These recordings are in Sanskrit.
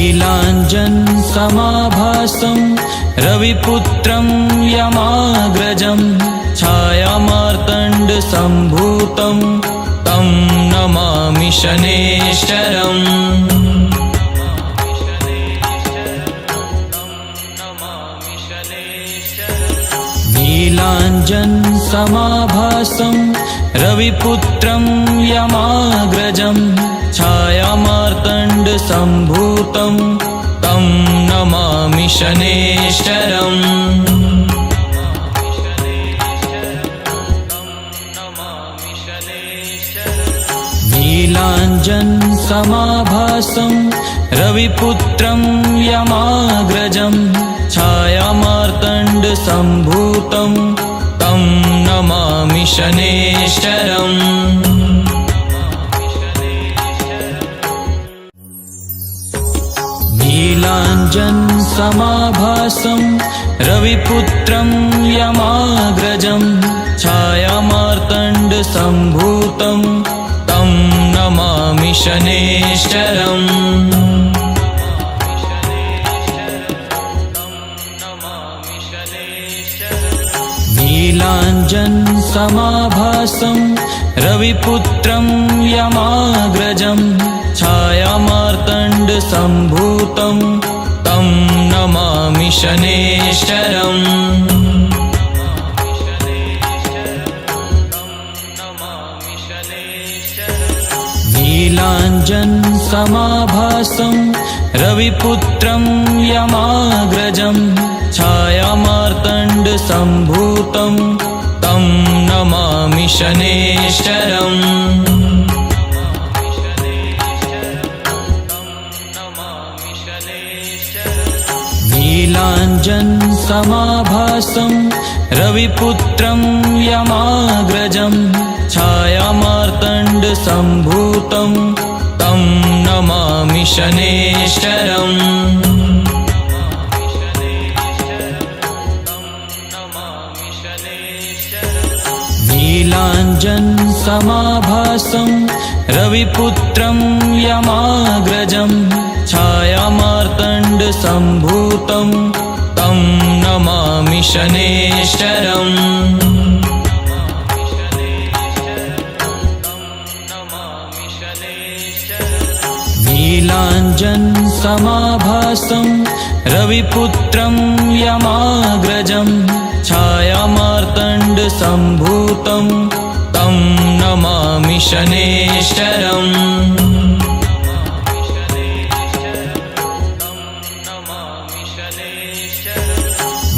नीलाञ्जनसमाभासं रविपुत्रं यमाग्रजं छायामार्तण्डसम्भूतं तं नमामि शनेश्वरम्। नीलाञ्जनसमाभासं रविपुत्रं यमाग्रजं छायामार्तण्डसम्भूतं तं नमामि शनेश्वरम्। नीलाञ्जनसमाभासं रविपुत्रं यमाग्रजं छायामार्तण्डसम्भूतं तं नमामि शनेश्वरम्। नीलाञ्जनसमाभासं रविपुत्रं यमाग्रजं छायामार्तण्डसम्भूतं तं नमामि शनेश्वरम्। नीलाञ्जनसमाभासं रविपुत्रं यमाग्रजं छायामार्तण्डसम्भूतं तं नमामि शनेश्वरम्। नीलाञ्जनसमाभासं रविपुत्रं यमाग्रजं छायामार्तण्डसम्भूतं तं नमामि शनेश्वरम्। नीलाञ्जनसमाभासं रविपुत्रं यमाग्रजं छायामार्तण्डसम्भूतं तं नमामि शनेश्वरम्। नीलाञ्जनसमाभासं रविपुत्रं यमाग्रजं छायामार्तण्डसम्भूतं तं नमामि शनेश्वरम्। नीलाञ्जनसमाभासं रविपुत्रं यमाग्रजं छायामार्तण्डसम्भूतं तं नमामि शनेश्वरम्।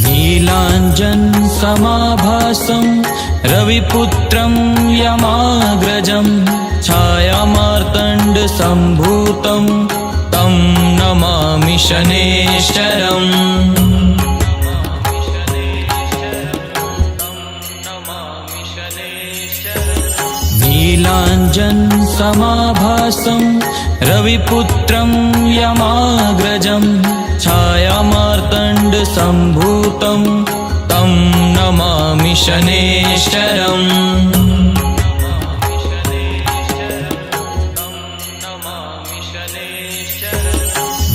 नीलाञ्जनसमाभासं रविपुत्रं यमाग्रजं छायामार्तण्डसम्भूतं तं नमामि शनेश्वरम्। नीलाञ्जनसमाभासं रविपुत्रं यमाग्रजं छायामार्तण्डसम्भूतं तं नमामि शनेश्वरम्।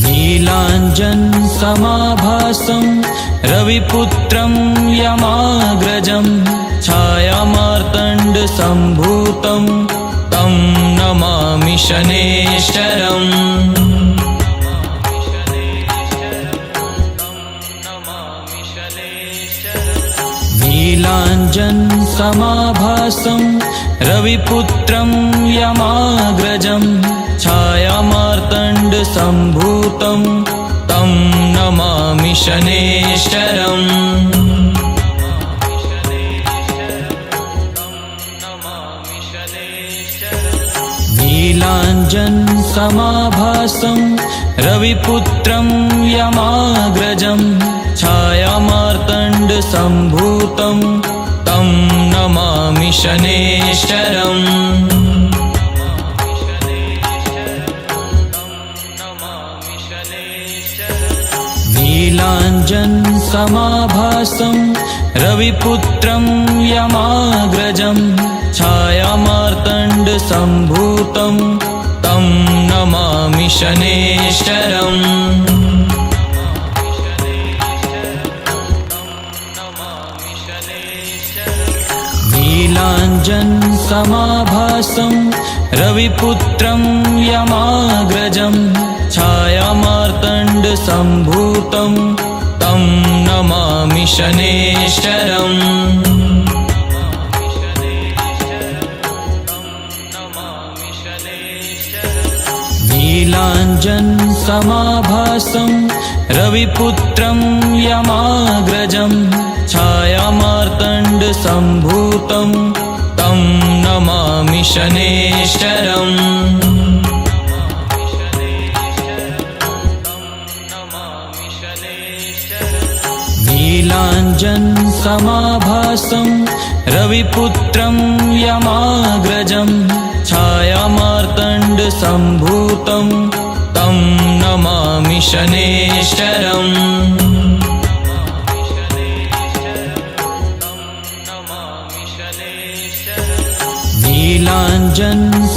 नीलाञ्जनसमाभासं रविपुत्रं यमाग्रजं छायामार्तण्डसम्भूतं तं नमामि शनेश्वरम्। नीलाञ्जनसमाभासं रविपुत्रं यमाग्रजं छायामार्तण्डसम्भूतं तं नमामि शनेश्वरम्। नीलाञ्जनसमाभासं रविपुत्रं यमाग्रजं छायामार्तण्डसम्भूतं तं नमामि शनेश्वरम्। नीलाञ्जनसमाभासं रविपुत्रं यमाग्रजं छायामार्तण्डसम्भूतं तं नमामि शनेश्वरम् नीलाञ्जनसमाभासं रविपुत्रं यमाग्रजं छायामार्तण्डसम्भूतं तं नमामि शनेश्वरम् नीलाञ्जनसमाभासं रविपुत्रं यमाग्रजं छायामार्तण्डसम्भूतं तं नमामि शनेश्वरम् नीलाञ्जनसमाभासं रविपुत्रं यमाग्रजं छायामार्तण्डसम्भूतं तं नमामि शनेश्वरम्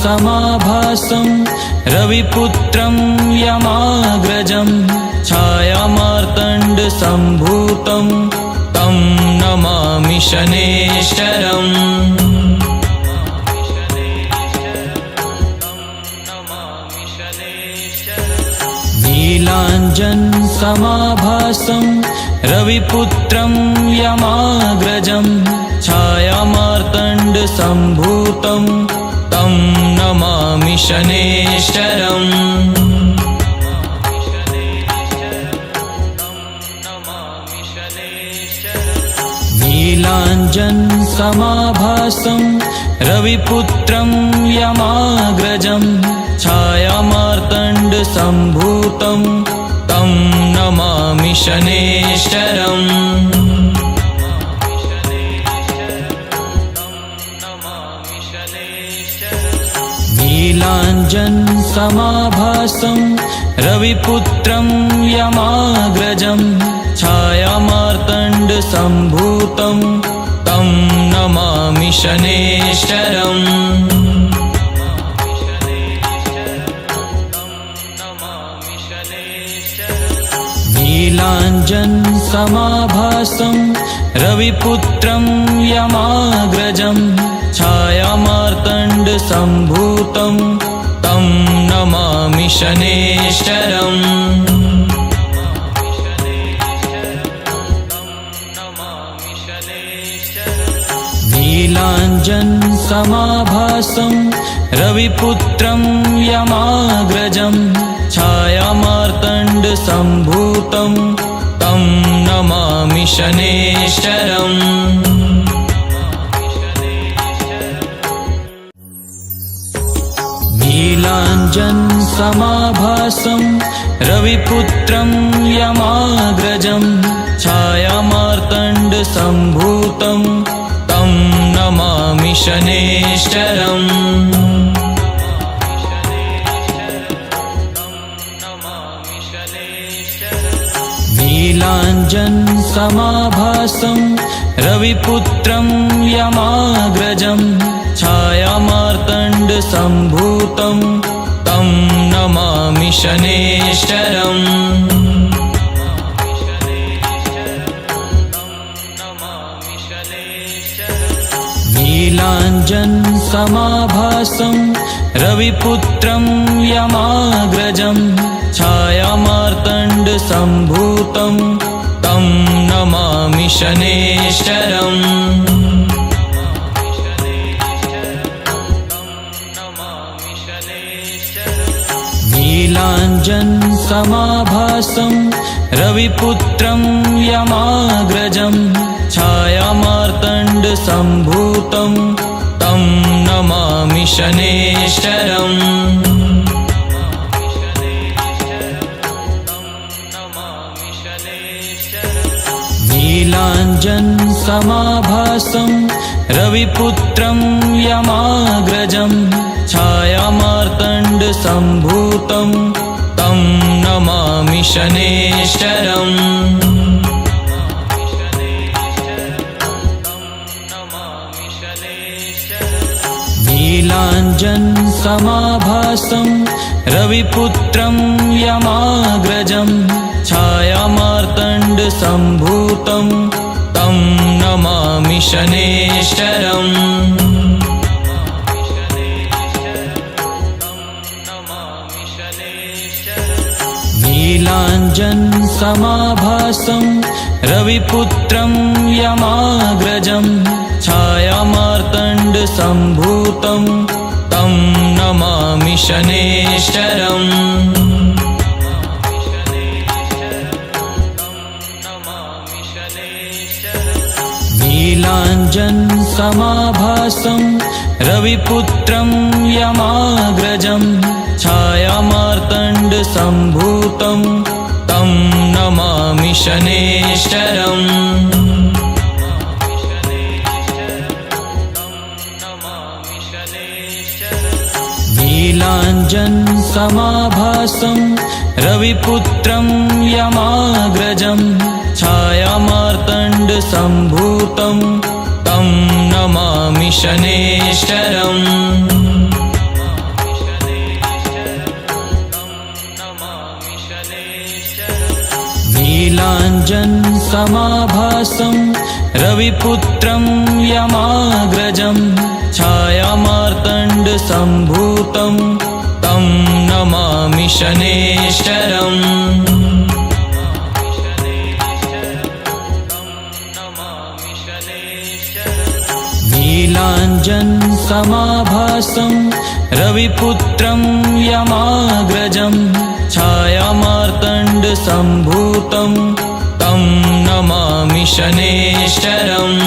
नीलाञ्जनसमाभासं रविपुत्रं यमाग्रजं छायामार्तण्डसम्भूतं तं नमामि शनेश्वरम् नीलाञ्जनसमाभासं रविपुत्रं यमाग्रजं छायामार्तण्डसम्भूतं तं नमामि शनेश्वरम् नीलाञ्जनसमाभासं रविपुत्रं यमाग्रजं छायामार्तण्डसम्भूतं तं नमामि शनेश्वरम् नीलाञ्जनसमाभासं रविपुत्रं यमाग्रजं छायामार्तण्डसम्भूतं तं नमामि शनेश्वरम् नीलाञ्जनसमाभासं रविपुत्रं यमाग्रजं छायामार्तण्डसम्भूतं तं नमामि शनेश्वरम् नीलाञ्जनसमाभासं रविपुत्रं यमाग्रजं छायामार्तण्डसम्भूतं तं नमामि शनेश्वरम् नीलाञ्जनसमाभासं रविपुत्रं यमाग्रजं छायामार्तण्डसम्भूतं तं नमामि शनेश्वरम् नीलाञ्जनसमाभासं रविपुत्रं यमाग्रजं छायामार्तण्डसम्भूतं तं नमामि शनेश्वरम् नीलाञ्जनसमाभासं रविपुत्रं यमाग्रजं छायामार्तण्डसम्भूतं तं नमामि शनेश्वरम् नीलाञ्जनसमाभासं रविपुत्रं यमाग्रजं छायामार्तण्डसम्भूतं तं नमामि शनेश्वरम् नीलाञ्जनसमाभासं रविपुत्रं यमाग्रजं छायामार्तण्डसम्भूतं तं नमामि शनेश्वरम् नीलाञ्जनसमाभासं नीलाञ्जनसमाभासं रविपुत्रं यमाग्रजं छायामार्तण्डसम्भूतं तं नमामि शनेश्वरम्। नीलाञ्जनसमाभासं रविपुत्रं यमाग्रजं छायामार्तण्डसम्भूतं तं नमामि शनेश्वरम्। नीलाञ्जनसमाभासं रविपुत्रं यमाग्रजं छायामार्तण्डसम्भूतं तं नमामि शनेश्वरम्। नीलाञ्जनसमाभासं रविपुत्रं यमाग्रजं छायामार्तण्डसम्भूतं तं नमामि शनेश्वरम्। नीलाञ्जनसमाभासं रविपुत्रं यमाग्रजं छायामार्तण्डसम्भूतं तं नमामि शनेश्वरम्। नीलाञ्जनसमाभासं रविपुत्रं यमाग्रजं छायामार्तण्डसम्भूतं तं नमामि शनेश्वरम्।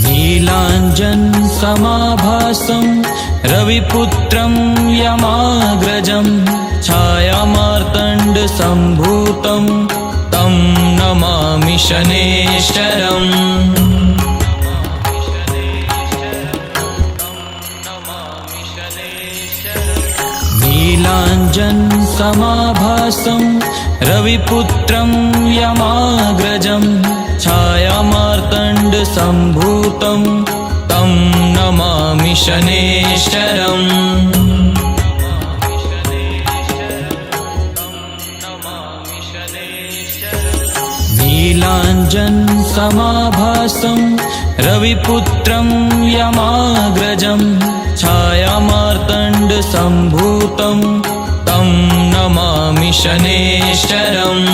नीलाञ्जनसमाभासं रविपुत्रं यमाग्रजं छायामार्तण्डसम्भूतं तं नमामि शनेश्वरम्। नीलाञ्जनसमाभासं रविपुत्रं यमाग्रजं छायामार्तण्डसम्भूतं तं नमामि शनेश्वरम्। नीलाञ्जनसमाभासं रविपुत्रं यमाग्रजं छायामार्तण्डसम्भूतं तं नमामि शनेश्वरम्।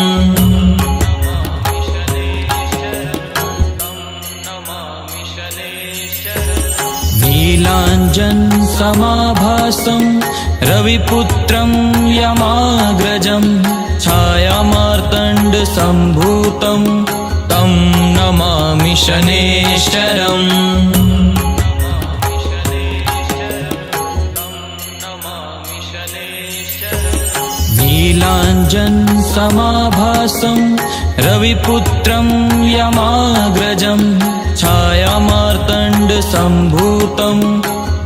नीलाञ्जनसमाभासं रविपुत्रं यमाग्रजं छायामार्तण्डसम्भूतं तं नमामि शनेश्वरम्। नीलाञ्जनसमाभासं रविपुत्रं यमाग्रजं छायामार्तण्डसम्भूतं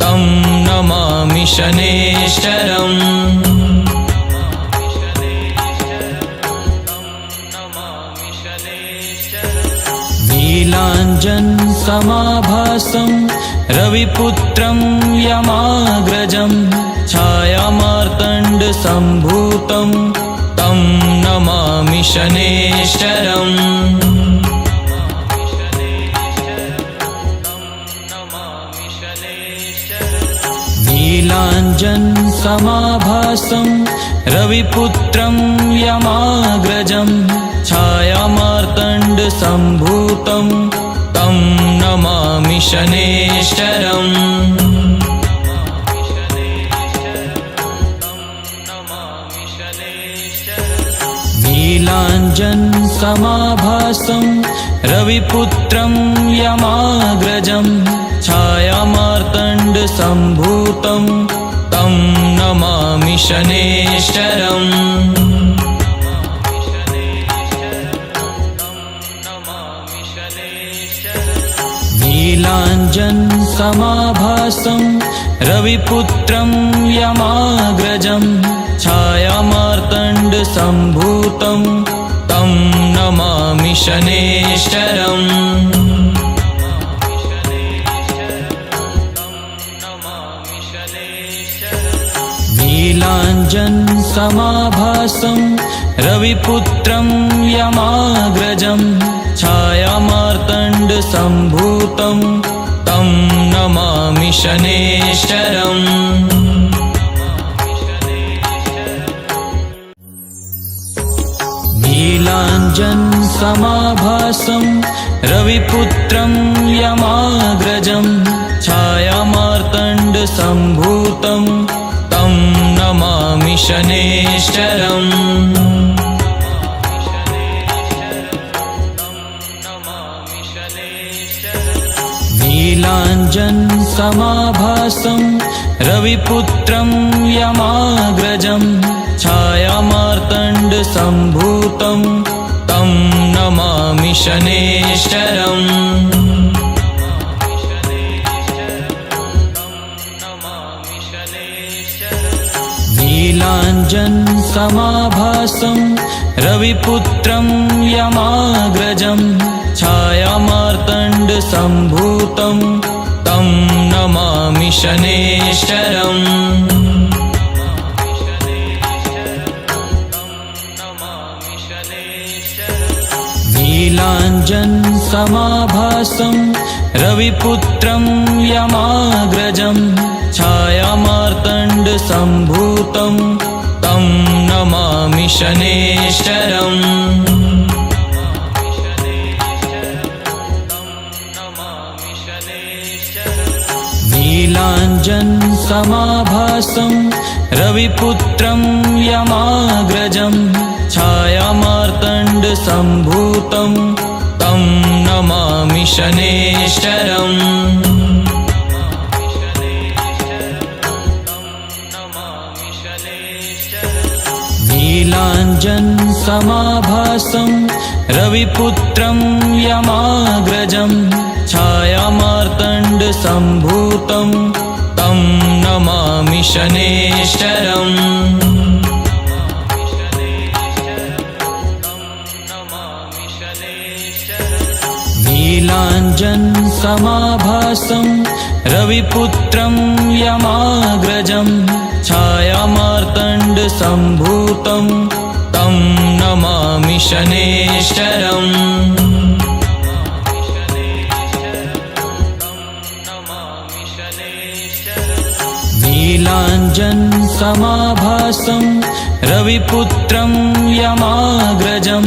तं नमामि शनेश्वरम्। नीलाञ्जनसमाभासं रविपुत्रं यमाग्रजं छायामार्तण्डसम्भूतं तं नमामि शनेश्वरम्। नीलाञ्जनसमाभासं रविपुत्रं यमाग्रजं छायामार्तण्डसम्भूतं तं नमामि शनेश्वरम्। नीलाञ्जनसमाभासं रविपुत्रं यमाग्रजं छायामार्तण्डसम्भूतं तं नमामि शनेश्वरम्। नीलाञ्जनसमाभासं रविपुत्रं यमाग्रजं छायामार्तण्डसम्भूतं तं नमामि शनेश्वरम् नीलाञ्जनसमाभासं रविपुत्रं यमाग्रजं छायामार्तण्डसम्भूतं तं नमामि शनेश्वरम् नीलाञ्जनसमाभासं रविपुत्रं यमाग्रजं छायामार्तण्डसम्भूतं तं नमामि शनेश्वरम् नीलाञ्जनसमाभासं रविपुत्रं यमाग्रजं छायामार्तण्डसम्भूतं तं नमामि शनेश्वरम् नीलाञ्जनसमाभासं रविपुत्रं यमाग्रजं छायामार्तण्डसम्भूतं तं नमामि शनेश्वरम् नीलाञ्जनसमाभासं रविपुत्रं यमाग्रजं छायामार्तण्डसम्भूतं तं नमामि शनेश्वरम् नीलाञ्जनसमाभासं रविपुत्रं यमाग्रजं छायामार्तण्डसम्भूतं तं नमामि शनेश्वरम् नीलाञ्जनसमाभासं रविपुत्रं यमाग्रजं छायामार्तण्डसम्भूतं तं नमामि शनेश्वरम् नीलाञ्जनसमाभासं रविपुत्रं यमाग्रजं छायामार्तण्डसम्भूतं तं नमामि शनेश्वरम् नीलाञ्जनसमाभासं रविपुत्रं यमाग्रजं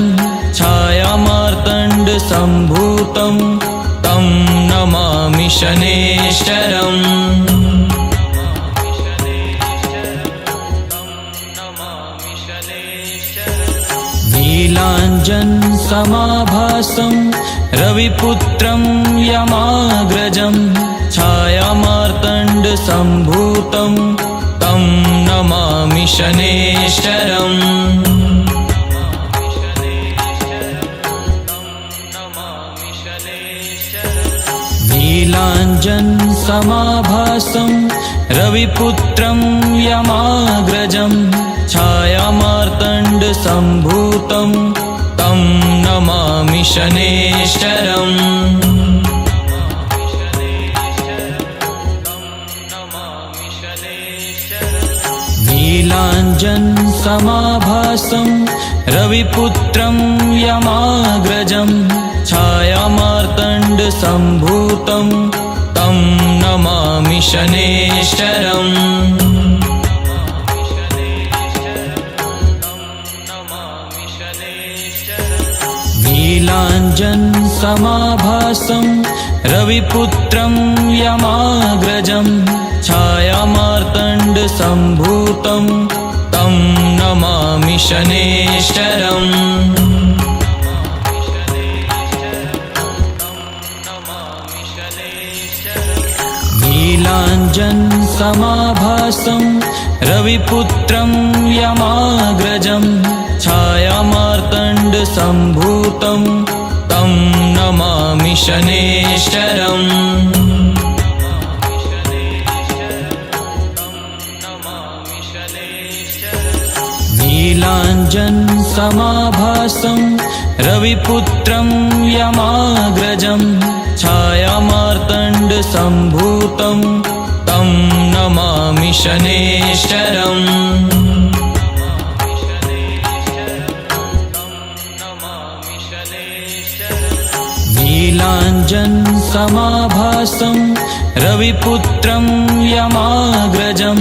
छायामार्तण्डसम्भूतं तं नमामि शनेश्वरम् नीलाञ्जनसमाभासं रविपुत्रं यमाग्रजं छायामार्तण्डसम्भूतं तं नमामि शनेश्वरम् नीलाञ्जनसमाभासं रविपुत्रं यमाग्रजं छायामार्तण्डसम्भूतं तं नमामि शनेश्वरम् नीलाञ्जनसमाभासं रविपुत्रं यमाग्रजं छायामार्तण्डसम्भूतं तं नमामि शनेश्वरम् नीलाञ्जनसमाभासं रविपुत्रं यमाग्रजं छायामार्तण्डसम्भूतं तं नमामि शनेश्वरम् नीलाञ्जनसमाभासं रविपुत्रं यमाग्रजं छायामार्तण्डसम्भूतं तं नमामि शनेश्वरम् नीलाञ्जनसमाभासं नीलाञ्जनसमाभासं रविपुत्रं यमाग्रजं छायामार्तण्डसम्भूतं तं नमामि शनेश्वरम्। नीलाञ्जनसमाभासं रविपुत्रं यमाग्रजं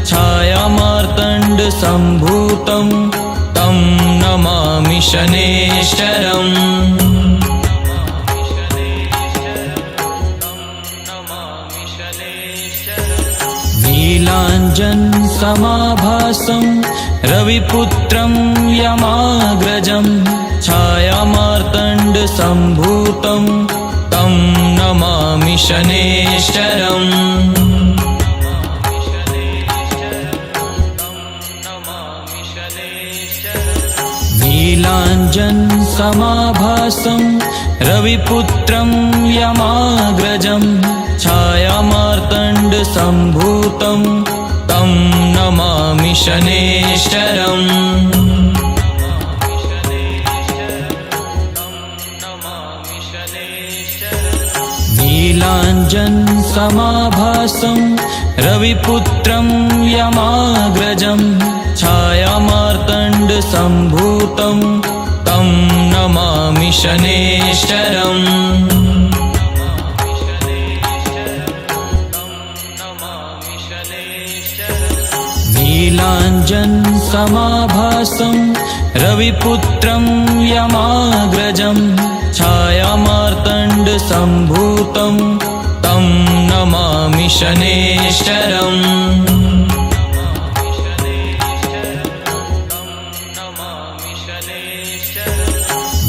छायामार्तण्डसम्भूतं तं नमामि शनेश्वरम्। नीलाञ्जनसमाभासं रविपुत्रं यमाग्रजं छायामार्तण्डसम्भूतं तं नमामि शनेश्वरम्। नीलाञ्जनसमाभासं रविपुत्रं यमाग्रजं छायामार्तण्डसम्भूतं तं नमामि शनेश्वरम्। नीलाञ्जनसमाभासं रविपुत्रं यमाग्रजं छायामार्तण्डसम्भूतं तं नमामि शनेश्वरम्। नीलाञ्जनसमाभासं रविपुत्रं यमाग्रजं छायामार्तण्डसम्भूतं तं नमामि शनेश्वरम्।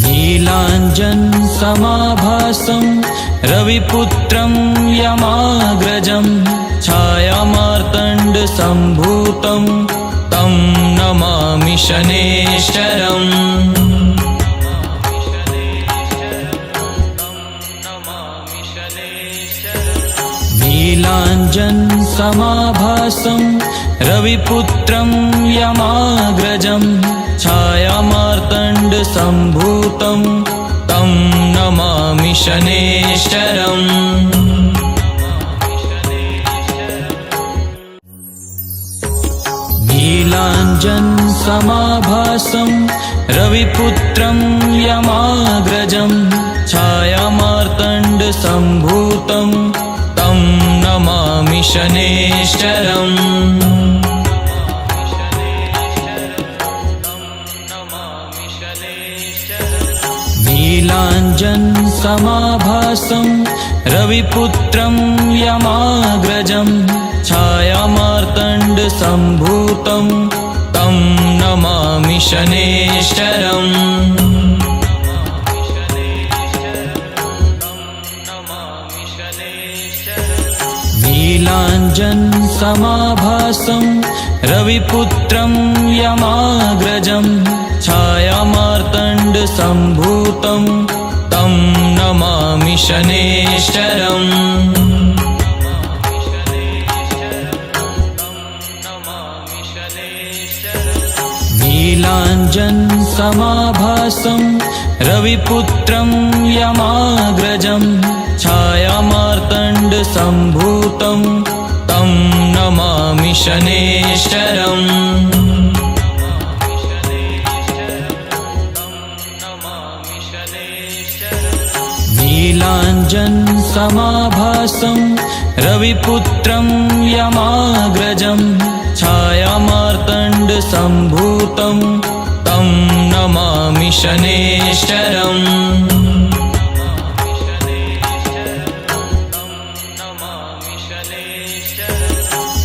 नीलाञ्जनसमाभासं रविपुत्रं यमाग्रजं छायामार्तण्डसम्भूतं तं नमामि शनेश्वरम्। नीलाञ्जनसमाभासं रविपुत्रं यमाग्रजं छायामार्तण्डसम्भूतं तं नमामि शनेश्वरम्। नीलाञ्जनसमाभासं रविपुत्रं यमाग्रजं छायामार्तण्डसम्भूतं तं नमामि शनेश्वरम्। नीलाञ्जनसमाभासं रविपुत्रं यमाग्रजं छायामार्तण्डसम्भूतं तं नमामि शनेश्वरम्। नीलाञ्जनसमाभासं रविपुत्रं यमाग्रजं छायामार्तण्डसम्भूतं तं नमामि शनेश्वरम्। नीलाञ्जनसमाभासं रविपुत्रं यमाग्रजं छायामार्तण्डसम्भूतं तं नमामि शनेश्वरम्। नीलाञ्जनसमाभासं रविपुत्रं यमाग्रजं छायामार्तण्डसम्भूतं तं नमामि शनेश्वरम्।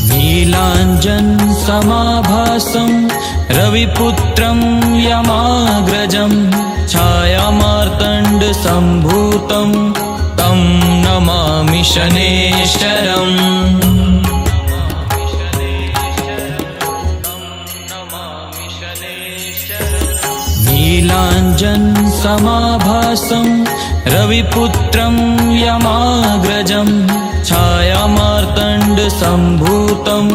नीलाञ्जनसमाभासं रविपुत्रं यमाग्रजं छायामार्तण्डसम्भूतं तं नमामि शनेश्वरम्। नीलाञ्जनसमाभासं रविपुत्रं यमाग्रजं छायामार्तण्डसम्भूतं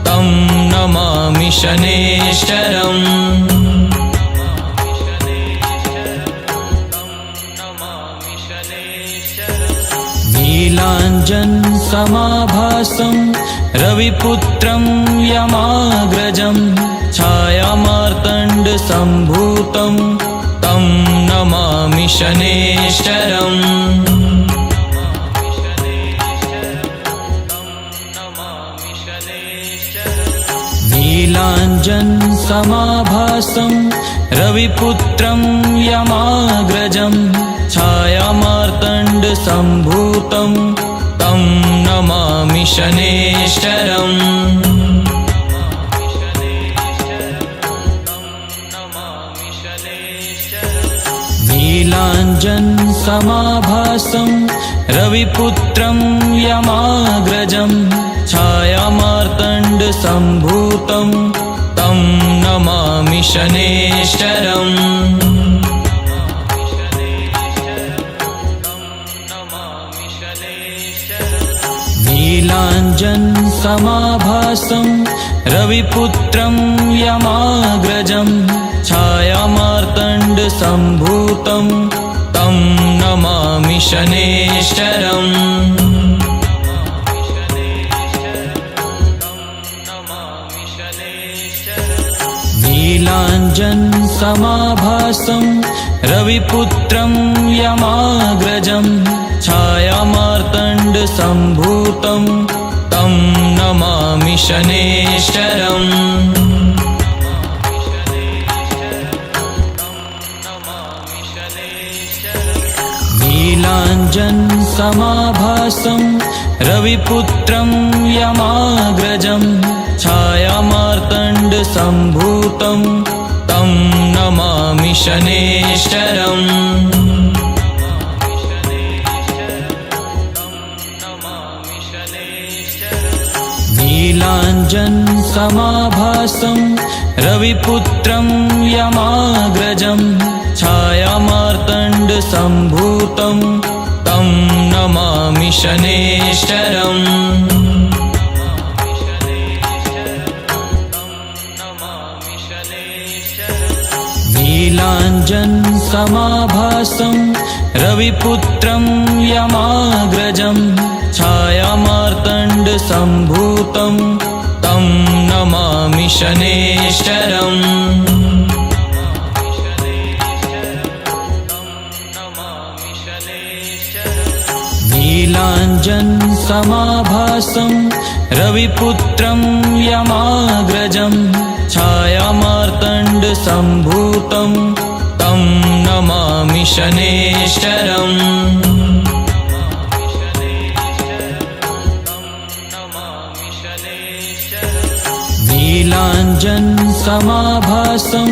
तं नमामि शनेश्वरम्। समाभासं रविपुत्रं यमाग्रजं छायामार्तण्डसम्भूतं तं नमामि शनेश्वरम्। नीलाञ्जनसमाभासं रविपुत्रं यमाग्रजं छायामार्तण्डसम्भूतं तं नमामि शनेश्वरम्। नीलाञ्जनसमाभासं रविपुत्रं यमाग्रजं छायामार्तण्डसम्भूतं तं नमामि शनेश्वरम्। नीलाञ्जनसमाभासं रविपुत्रं यमाग्रजं छायामार्तण्डसम्भूतं तं नमामि शनेश्वरम्। नीलाञ्जनसमाभासं रविपुत्रं यमाग्रजं छायामार्तण्डसम्भूतं तं नमामि शनेश्वरम्। नीलाञ्जनसमाभासं रविपुत्रं यमाग्रजं छायामार्तण्डसम्भूतं तं नमामि शनेश्वरम्। नीलाञ्जनसमाभासं रविपुत्रं यमाग्रजं छायामार्तण्डसम्भूतं तं नमामि शनेश्वरम्। नीलाञ्जनसमाभासं रविपुत्रं यमाग्रजं छायामार्तण्डसम्भूतं तं नमामि शनेश्वरम्। नीलाञ्जनसमाभासं रविपुत्रं यमाग्रजं छायामार्तण्डसम्भूतं तं नमामि शनेश्वरम्। नीलाञ्जनसमाभासं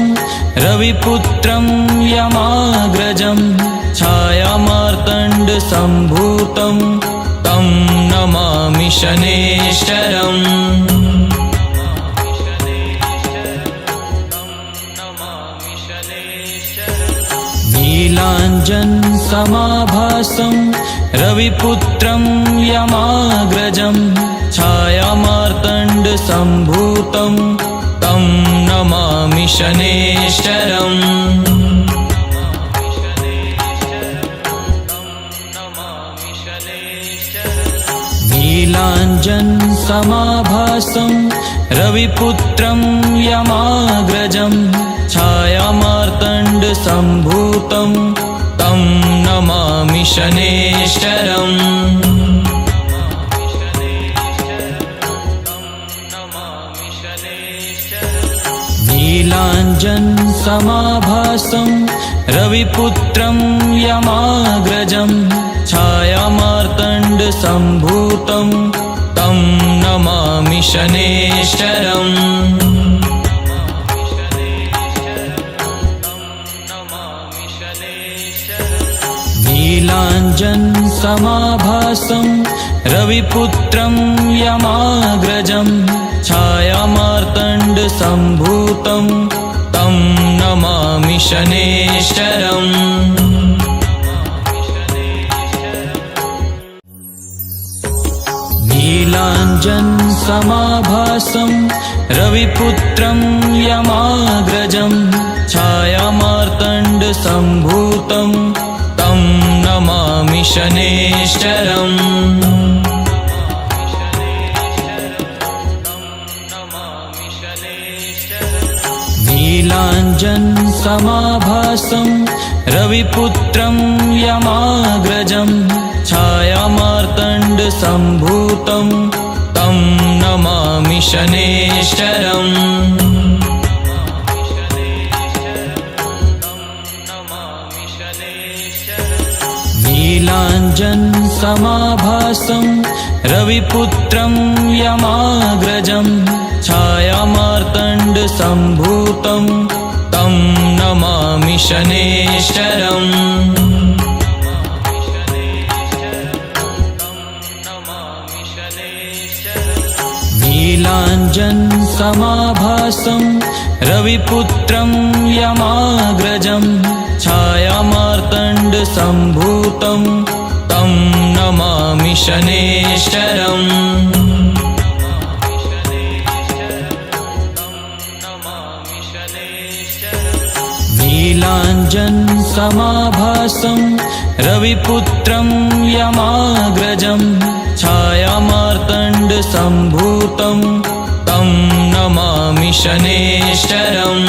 रविपुत्रं यमाग्रजं छायामार्तण्डसम्भूतं तं नमामि शनेश्वरम्। नीलाञ्जनसमाभासं रविपुत्रं यमाग्रजं छायामार्तण्डसम्भूतं तं नमामि शनेश्वरम्। नीलाञ्जनसमाभासं रविपुत्रं यमाग्रजं छायामार्तण्डसम्भूतं तं नमामि शनेश्वरम्। नीलाञ्जनसमाभासं रविपुत्रं यमाग्रजं छायामार्तण्डसम्भूतं तं नमामि शनेश्वरम्। नीलाञ्जनसमाभासं रविपुत्रं यमाग्रजं छायामार्तण्डसम्भूतं तं नमामि शनेश्वरम्। नीलाञ्जनसमाभासं रविपुत्रं यमाग्रजं छायामार्तण्डसम्भूतं तं नमामि शनेश्वरम्। नीलाञ्जनसमाभासं रविपुत्रं यमाग्रजं छायामार्तण्डसम्भूतं तं नमामि शनेश्वरम्। नीलाञ्जनसमाभासं रविपुत्रं यमाग्रजं छायामार्तण्डसम्भूतं तं नमामि शनेश्वरम्। नीलाञ्जनसमाभासं रविपुत्रं यमाग्रजं छायामार्तण्डसम्भूतं तं नमामि शनेश्वरम्। नीलाञ्जनसमाभासं रविपुत्रं यमाग्रजं छायामार्तण्डसम्भूतं तं नमामि शनेश्वरम्।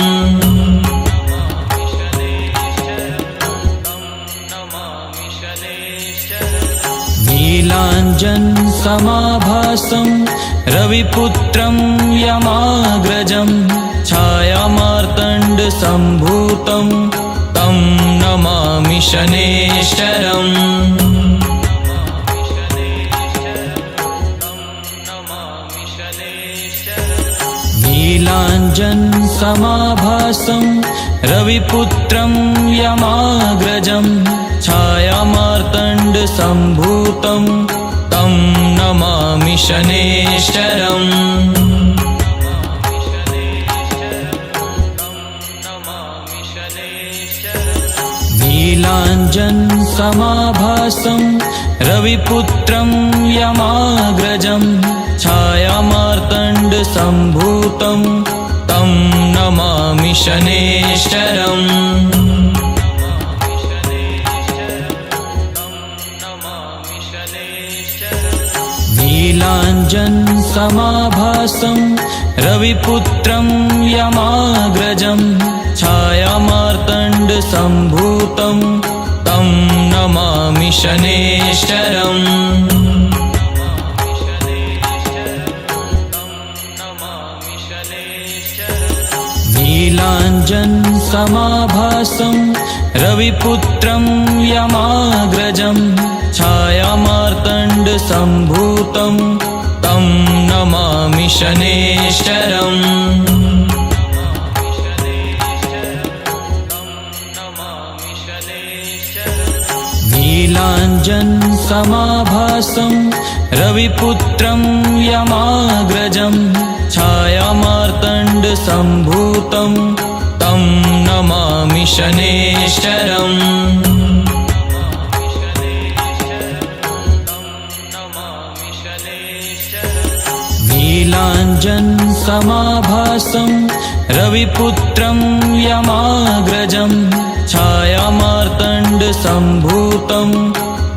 नीलाञ्जनसमाभासं रविपुत्रं यमाग्रजं छायामार्तण्डसम्भूतं तं नमामि शनेश्वरम्। नीलाञ्जनसमाभासं रविपुत्रं यमाग्रजं छायामार्तण्डसम्भूतं तं नमामि शनेश्वरम्। नीलाञ्जनसमाभासं रविपुत्रं यमाग्रजं छायामार्तण्डसम्भूतं तं नमामि शनेश्वरम्। नीलाञ्जनसमाभासं रविपुत्रं यमाग्रजं छायामार्तण्डसम्भूतं तं नमामि शनेश्वरम्। नीलाञ्जनसमाभासं रविपुत्रं यमाग्रजं छायामार्तण्डसम्भूतं तं नमामि शनेश्वरम्। नीलाञ्जनसमाभासं रविपुत्रं यमाग्रजं छायामार्तण्डसम्भूतं तं नमामि शनेश्वरम्। नीलाञ्जनसमाभासं रविपुत्रं यमाग्रजं छायामार्तण्डसम्भूतं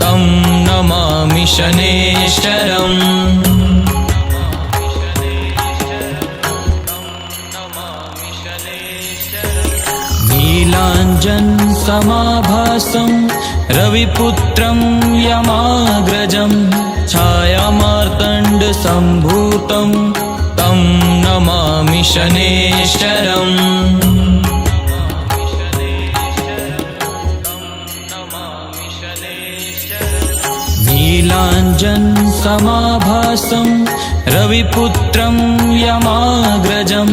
तं नमामि शनेश्वरम्। नीलाञ्जनसमाभासं रविपुत्रं यमाग्रजं छायामार्तण्डसम्भूतं तं नमामि शनेश्वरम्। नीलाञ्जनसमाभासं रविपुत्रं यमाग्रजं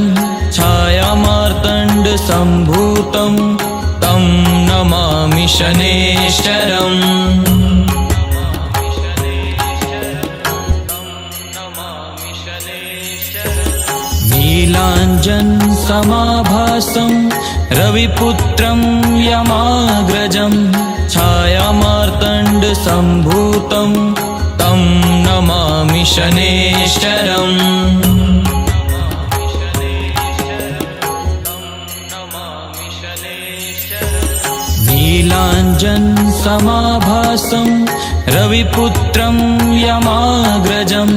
छायामार्तण्डसम्भूतं तं नमामि शनेश्वरम्। नीलाञ्जनसमाभासं रविपुत्रं यमाग्रजं छायामार्तण्डसम्भूतं तं नमामि शनेश्वरम्। नीलाञ्जनसमाभासं रविपुत्रं यमाग्रजं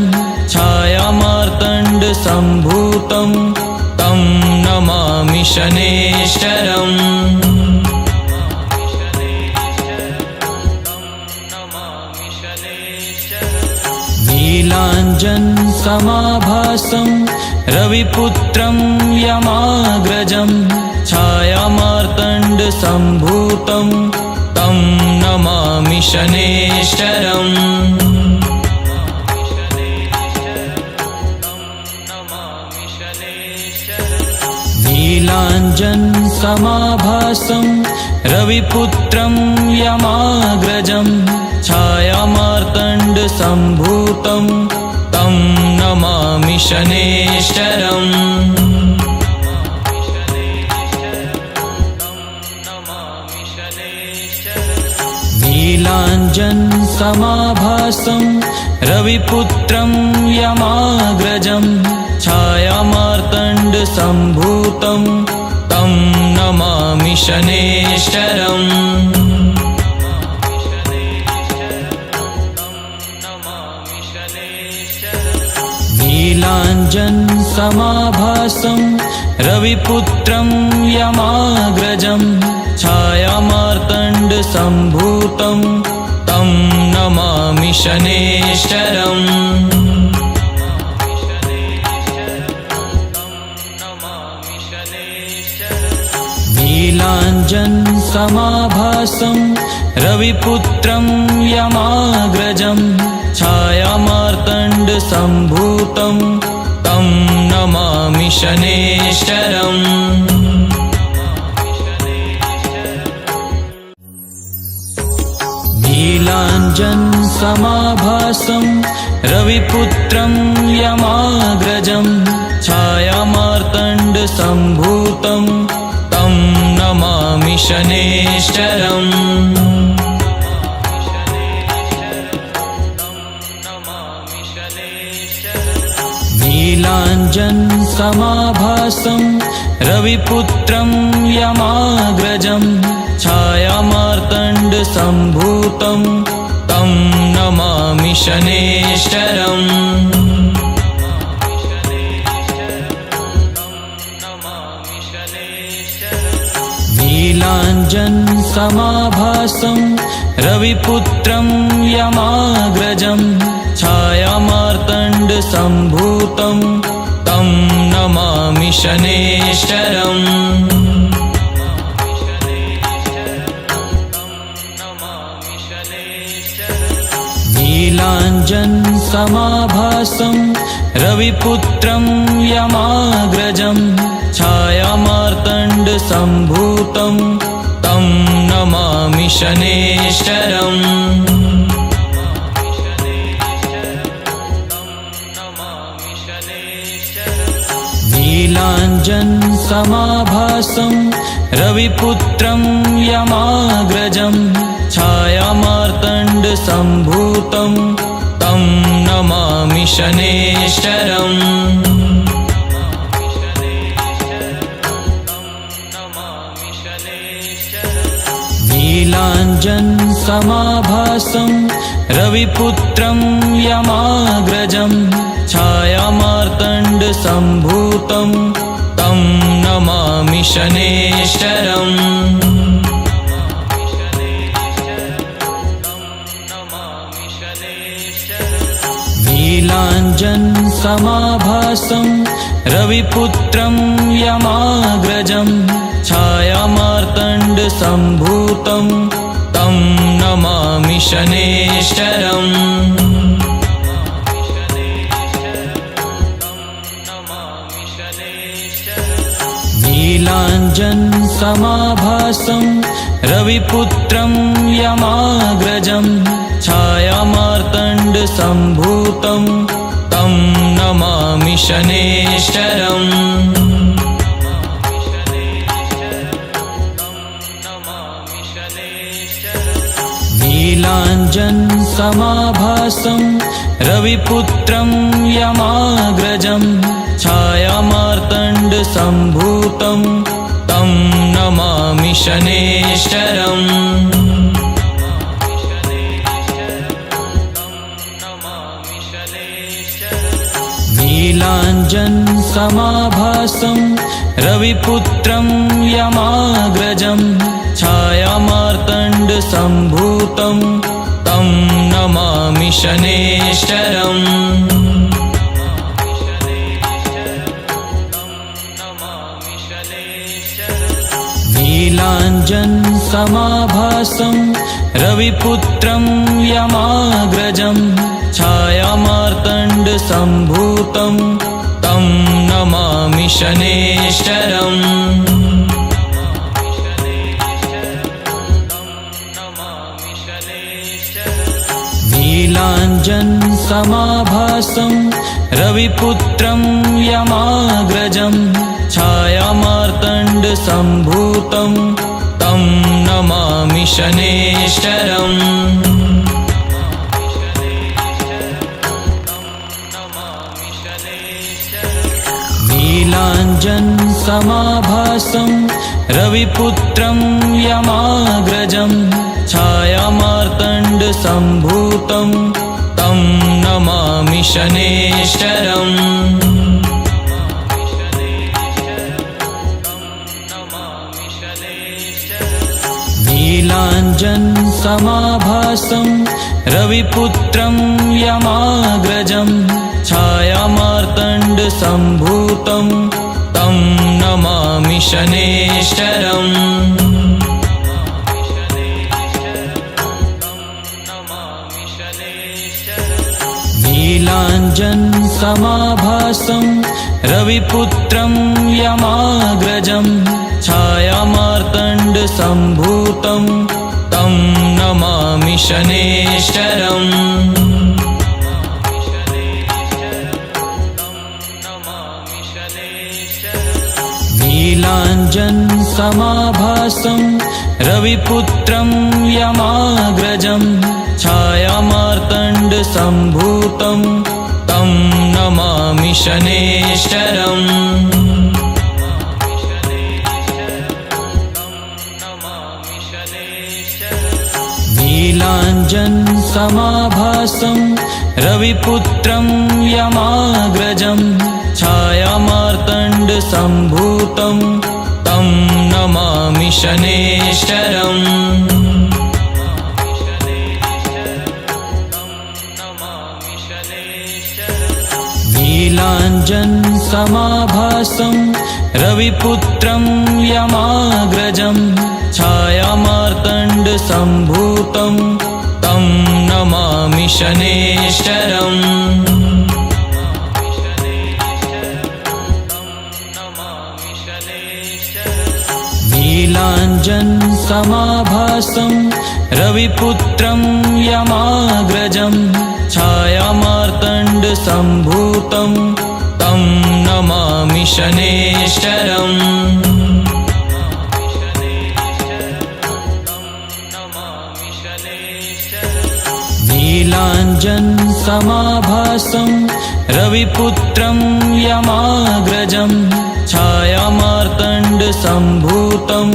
छायामार्तण्डसम्भूतं तं नमामि शनेश्वरम् नीलाञ्जनसमाभासं रविपुत्रं यमाग्रजं छायामार्तण्डसम्भूतं तं नमामि शनेश्वरम् नीलाञ्जनसमाभासं रविपुत्रं यमाग्रजं छायामार्तण्डसम्भूतं तं नमामि शनेश्वरम् नीलाञ्जनसमाभासं रविपुत्रं यमाग्रजं छायामार्तण्डसम्भूतं तं नमामि शनेश्वरम् नीलाञ्जनसमाभासं रविपुत्रं यमाग्रजं छायामार्तण्डसम्भूतं तं नमामि शनेश्वरम् नीलाञ्जनसमाभासं रविपुत्रं यमाग्रजं छायामार्तण्डसम्भूतं तं नमामि शनेश्वरम् नीलाञ्जनसमाभासं रविपुत्रं यमाग्रजं छायामार्तण्डसम्भूतं तं नमामि शनेश्वरम् नीलाञ्जनसमाभासं रविपुत्रं यमाग्रजं छायामार्तण्डसम्भूतं तं नमामि शनेश्वरम् नीलाञ्जनसमाभासं रविपुत्रं यमाग्रजं छायामार्तण्डसम्भूतं तं नमामि शनेश्वरम् नीलाञ्जनसमाभासं रविपुत्रं यमाग्रजं छायामार्तण्डसम्भूतं तं नमामि शनेश्वरम् नीलाञ्जनसमाभासं रविपुत्रं यमाग्रजं छायामार्तण्डसम्भूतं तं नमामि शनेश्वरम् नीलाञ्जनसमाभासं रविपुत्रं यमाग्रजं छायामार्तण्डसम्भूतं तं नमामि शनेश्वरम् नीलाञ्जनसमाभासं रविपुत्रं यमाग्रजं छायामार्तण्डसम्भूतं तं नमामि शनेश्वरम् नीलाञ्जनसमाभासं रविपुत्रं यमाग्रजं छायामार्तण्डसम्भूतं तं नमामि शनेश्वरम् नीलाञ्जनसमाभासं रविपुत्रं यमाग्रजं छायामार्तण्डसम्भूतं तं नमामि शनेश्वरम् नीलाञ्जनसमाभासं रविपुत्रं यमाग्रजं छायामार्तण्डसम्भूतं तं नमामि शनैश्चरम्। नीलाञ्जनसमाभासं रविपुत्रं यमाग्रजं छायामार्तण्डसम्भूतं तं नमामि शनैश्चरम्। नीलाञ्जनसमाभासं रविपुत्रं यमाग्रजं छायामार्तण्डसम्भूतं तं नमामि शनैश्चरम्। नीलाञ्जनसमाभासं रविपुत्रं यमाग्रजं छायामार्तण्डसम्भूतं तं नमामि शनैश्चरम्। नीलाञ्जनसमाभासं रविपुत्रं यमाग्रजं छायामार्तण्डसम्भूतं तं नमामि शनैश्चरम्। नीलाञ्जनसमाभासं रविपुत्रं यमाग्रजं छायामार्तण्डसम्भूतं तं नमामि शनैश्चरम्। नीलाञ्जनसमाभासं रविपुत्रं यमाग्रजं छायामार्तण्डसम्भूतं तं नमामि शनैश्चरम्। नीलाञ्जनसमाभासं रविपुत्रं यमाग्रजं छायामार्तण्डसम्भूतं तं नमामि शनैश्चरम्। नीलाञ्जनसमाभासं रविपुत्रं यमाग्रजं छायामार्तण्डसम्भूतं तं नमामि शनैश्चरम्। नीलाञ्जनसमाभासं रविपुत्रं यमाग्रजं छायामार्तण्डसम्भूतं तं नमामि शनैश्चरम्। नीलाञ्जनसमाभासं रविपुत्रं यमाग्रजं छायामार्तण्डसम्भूतं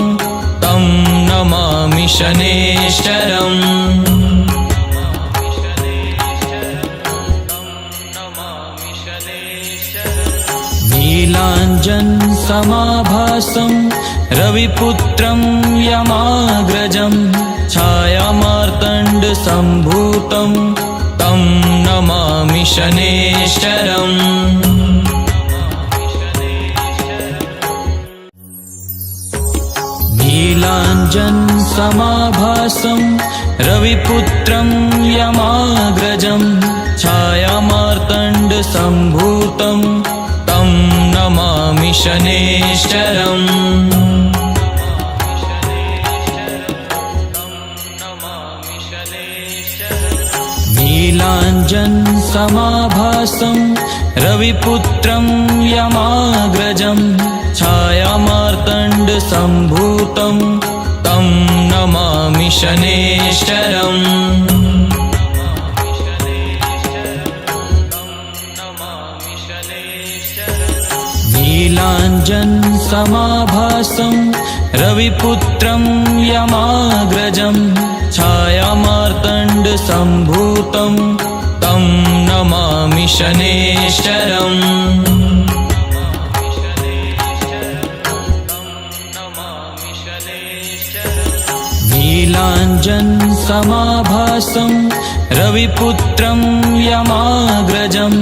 तं नमामि शनैश्चरम्। नीलाञ्जनसमाभासं रविपुत्रं यमाग्रजं छायामार्तण्डसम्भूतं तं नमामि शनैश्चरम्। नीलाञ्जनसमाभासं रविपुत्रं यमाग्रजं छायामार्तण्डसम्भूतं तं नमामि शनैश्चरम्। नीलाञ्जनसमाभासं रविपुत्रं यमाग्रजं छायामार्तण्डसम्भूतं तं नमामि शनैश्चरम्। नीलाञ्जनसमाभासं रविपुत्रं यमाग्रजं छायामार्तण्डसम्भूतं तं नमामि शनेश्वरम् नीलाञ्जनसमाभासं रविपुत्रं यमाग्रजं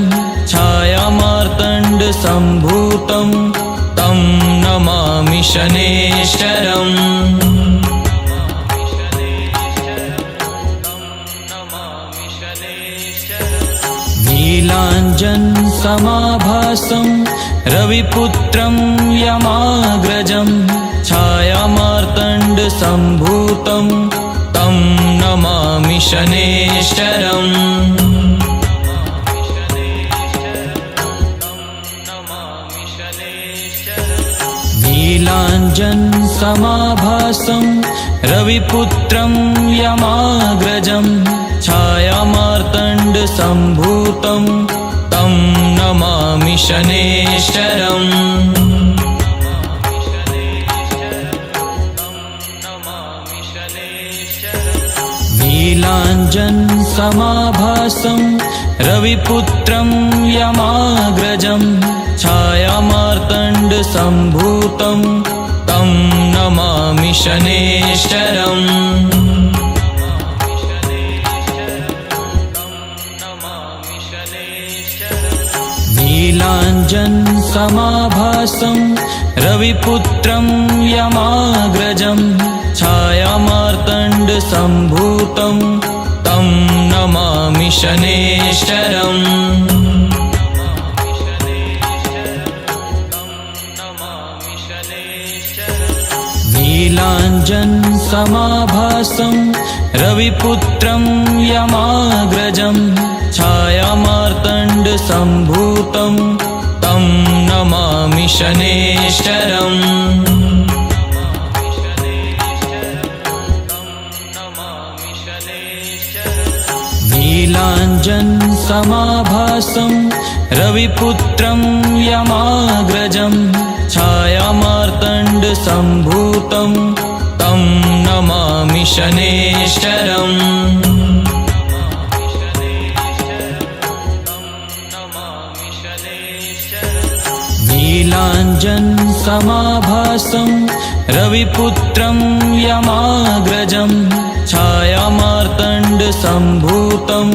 छायामार्तण्डसम्भूतं तं नमामि शनेश्वरम् नीलाञ्जनसमाभासं रविपुत्रं यमाग्रजं छायामार्तण्डसम्भूतं तं नमामि शनेश्वरम् नीलाञ्जनसमाभासं रविपुत्रं यमाग्रजं छायामार्तण्डसम्भूतं तं नमामि शनेश्वरम् नीलाञ्जनसमाभासं रविपुत्रं यमाग्रजं छायामार्तण्डसम्भूतं तं नमामि शनेश्वरम् नीलाञ्जनसमाभासं रविपुत्रं यमाग्रजं छायामार्तण्डसम्भूतं तं नमामि शनेश्वरम् नीलाञ्जनसमाभासं रविपुत्रं यमाग्रजं छायामार्तण्डसम्भूतं तं नमामि शनेश्वरम् नीलाञ्जनसमाभासं रविपुत्रं यमाग्रजं छायामार्तण्डसम्भूतं तं नमामि शनेश्वरम् नीलाञ्जनसमाभासं रविपुत्रं यमाग्रजं छायामार्तण्डसम्भूतं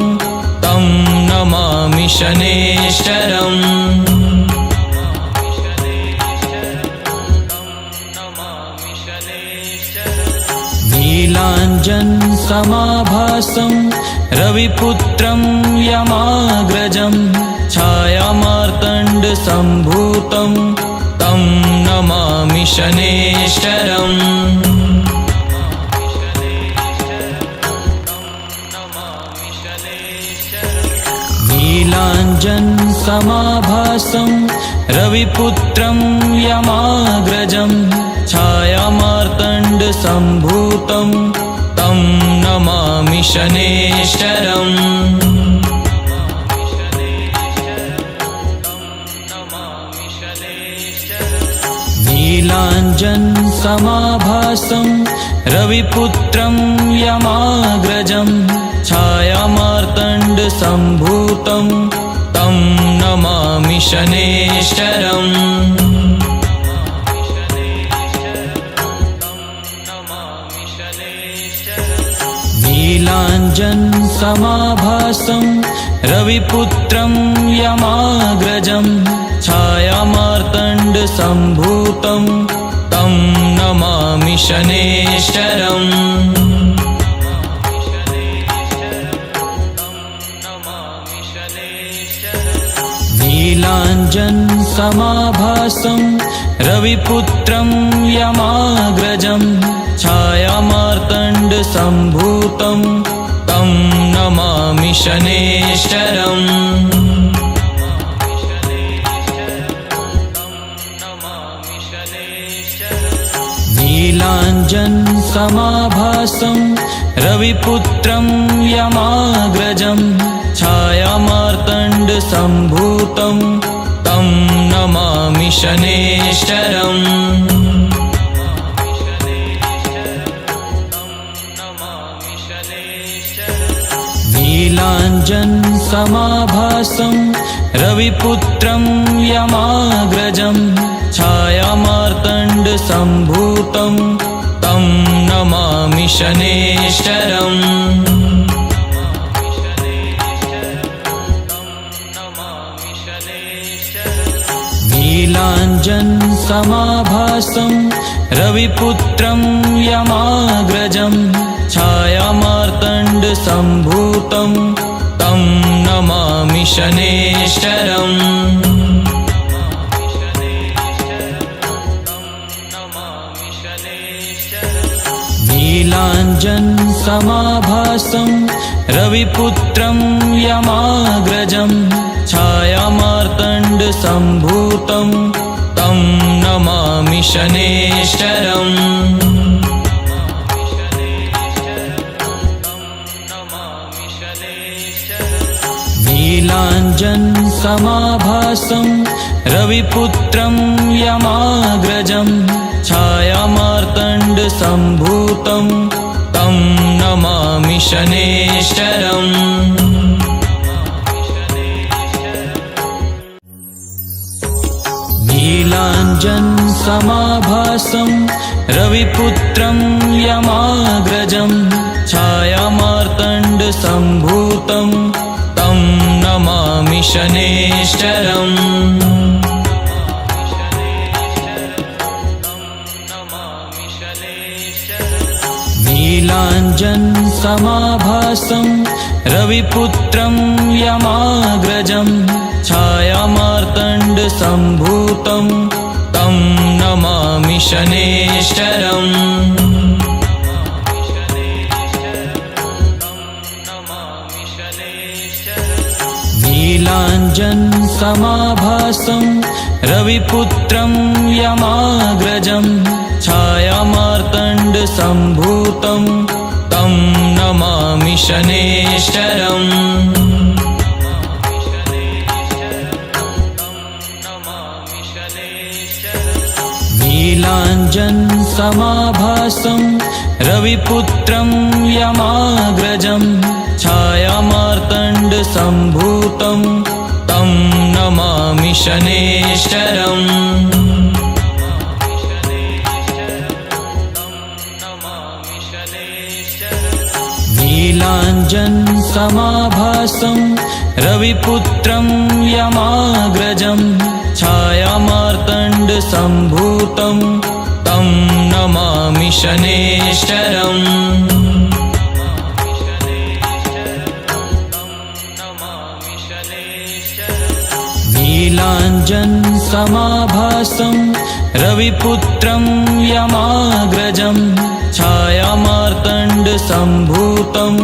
तं नमामि शनेश्वरम् नीलाञ्जनसमाभासं रविपुत्रं यमाग्रजं छायामार्तण्डसम्भूतं तं नमामि शनेश्वरम् नीलाञ्जनसमाभासं रविपुत्रं यमाग्रजं छायामार्तण्डसम्भूतं तं नमामि शनेश्वरम् नीलाञ्जनसमाभासं रविपुत्रं यमाग्रजं छायामार्तण्डसम्भूतं तं नमामि शनेश्वरम् नीलाञ्जनसमाभासं रविपुत्रं यमाग्रजं छायामार्तण्डसम्भूतं तं नमामि शनेश्वरम् नीलाञ्जनसमाभासं रविपुत्रं यमाग्रजं छायामार्तण्डसम्भूतं तं नमामि शनेश्वरम् नीलाञ्जनसमाभासं रविपुत्रं यमाग्रजं छायामार्तण्डसम्भूतं तं नमामि शनेश्वरम् नीलाञ्जनसमाभासं रविपुत्रं यमाग्रजं छायामार्तण्डसम्भूतं तं नमामि शनेश्वरम्। नीलाञ्जनसमाभासं रविपुत्रं यमाग्रजं छायामार्तण्डसम्भूतं तं नमामि शनेश्वरम्। नीलाञ्जनसमाभासं रविपुत्रं यमाग्रजं छायामार्तण्डसम्भूतं तं नमामि शनेश्वरम्। नीलाञ्जनसमाभासं रविपुत्रं यमाग्रजं छायामार्तण्डसम्भूतं तं नमामि शनेश्वरम्। नीलाञ्जनसमाभासं रविपुत्रं यमाग्रजं छायामार्तण्डसम्भूतं तं नमामि शनेश्वरम्। नीलाञ्जनसमाभासं रविपुत्रं यमाग्रजं छायामार्तण्डसम्भूतं तं नमामि शनेश्वरम्। नीलाञ्जनसमाभासं रविपुत्रं यमाग्रजं छायामार्तण्डसम्भूतं तं नमामि शनेश्वरम्। नीलाञ्जनसमाभासं रविपुत्रं यमाग्रजं छायामार्तण्डसम्भूतं तं नमामि शनेश्वरम्। नीलाञ्जनसमाभासं रविपुत्रं यमाग्रजं छायामार्तण्डसम्भूतं तं नमामि शनेश्वरम्। नीलाञ्जनसमाभासं रविपुत्रं यमाग्रजं छायामार्तण्डसम्भूतं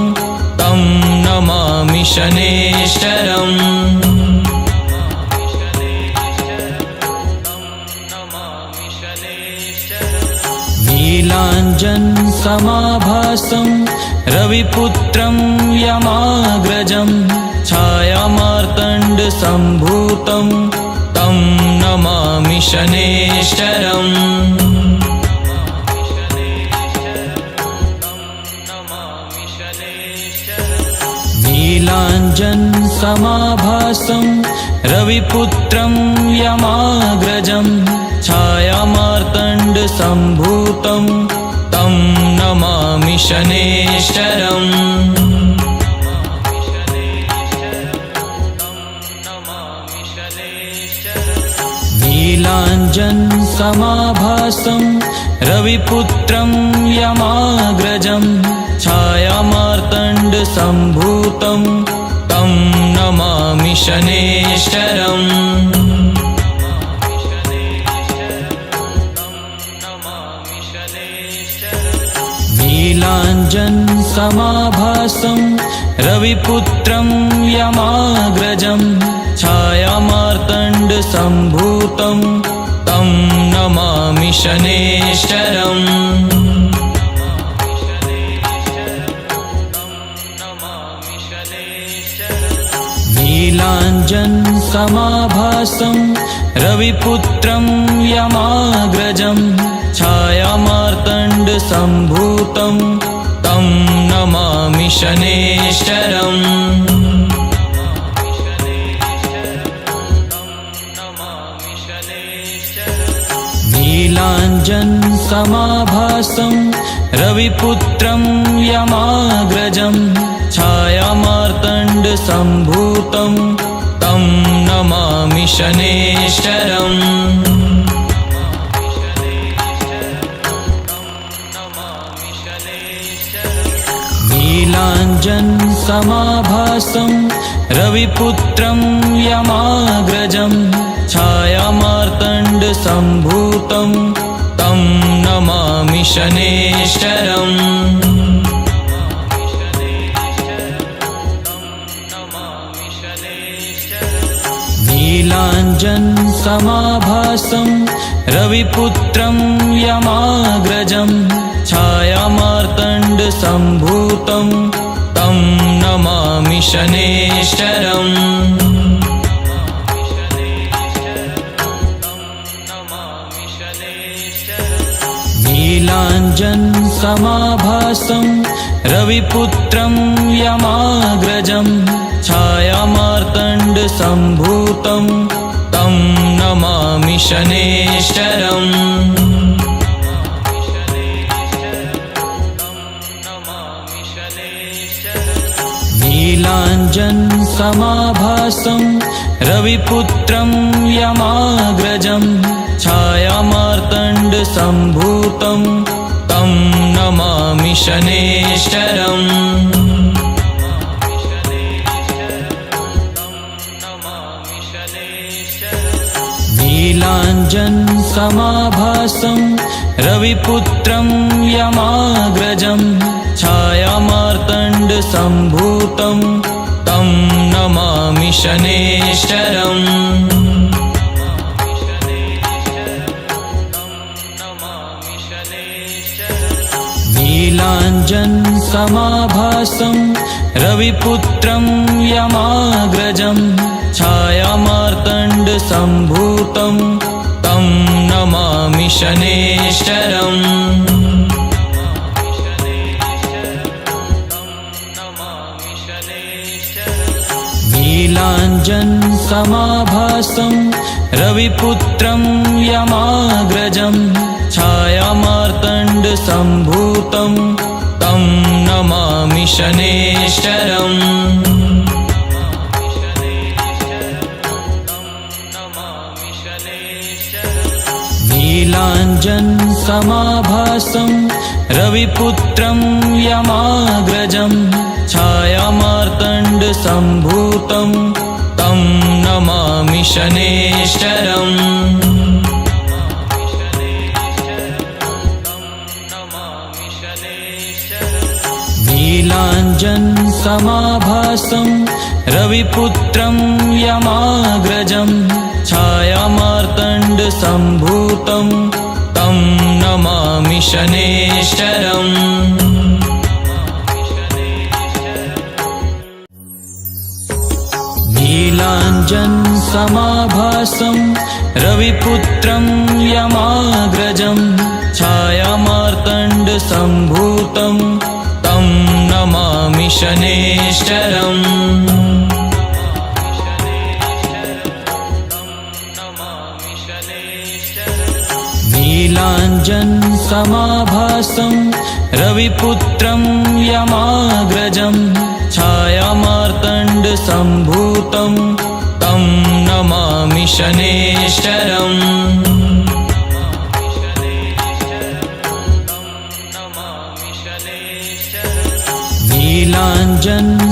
तं नमामि शनेश्वरम्। नीलाञ्जनसमाभासं रविपुत्रं यमाग्रजं छायामार्तण्डसम्भूतं तं नमामि शनेश्वरम्। नीलाञ्जनसमाभासं रविपुत्रं यमाग्रजं छायामार्तण्डसम्भूतं तं नमामि शनेश्वरम्। नीलाञ्जनसमाभासं रविपुत्रं यमाग्रजं छायामार्तण्डसम्भूतं तं नमामि शनेश्वरम्। नीलाञ्जनसमाभासं रविपुत्रं यमाग्रजं छायामार्तण्डसम्भूतं तं नमामि शनेश्वरम्। नीलाञ्जनसमाभासं रविपुत्रं यमाग्रजं छायामार्तण्डसम्भूतं तं तं नमामि शनेश्वरम् नीलाञ्जनसमाभासं रविपुत्रं यमाग्रजं छायामार्तण्डसम्भूतं तं नमामि शनेश्वरम् नीलाञ्जनसमाभासं रविपुत्रं यमाग्रजं छायामार्तण्डसम्भूतं तं नमामि शनेश्वरम् नीलाञ्जनसमाभासं रविपुत्रं यमाग्रजं छायामार्तण्डसम्भूतं तं नमामि शनेश्वरम् नीलाञ्जनसमाभासं रविपुत्रं यमाग्रजं छायामार्तण्डसम्भूतं तं नमामि शनेश्वरम् नीलाञ्जनसमाभासं रविपुत्रं यमाग्रजं छायामार्तण्डसम्भूतं तं नमामि शनेश्वरम् नीलाञ्जनसमाभासं रविपुत्रं यमाग्रजं छायामार्तण्डसम्भूतं तं नमामि शनेश्वरम् नीलाञ्जनसमाभासं रविपुत्रं यमाग्रजं छायामार्तण्डसम्भूतं तं नमामि शनेश्वरम् नीलाञ्जनसमाभासं रविपुत्रं यमाग्रजं छायामार्तण्डसम्भूतं तं नमामि शनेश्वरम् नीलाञ्जनसमाभासं रविपुत्रं यमाग्रजं छायामार्तण्डसम्भूतं तं नमामि शनेश्वरम् नीलाञ्जनसमाभासं रविपुत्रं यमाग्रजं छायामार्तण्डसम्भूतं तं नमामि शनेश्वरम् नीलाञ्जनसमाभासं रविपुत्रं यमाग्रजं छायामार्तण्डसम्भूतं तं नमामि शनेश्वरम् नीलाञ्जनसमाभासं रविपुत्रं यमाग्रजं छायामार्तण्डसम्भूतं तं नमामि शनेश्वरम्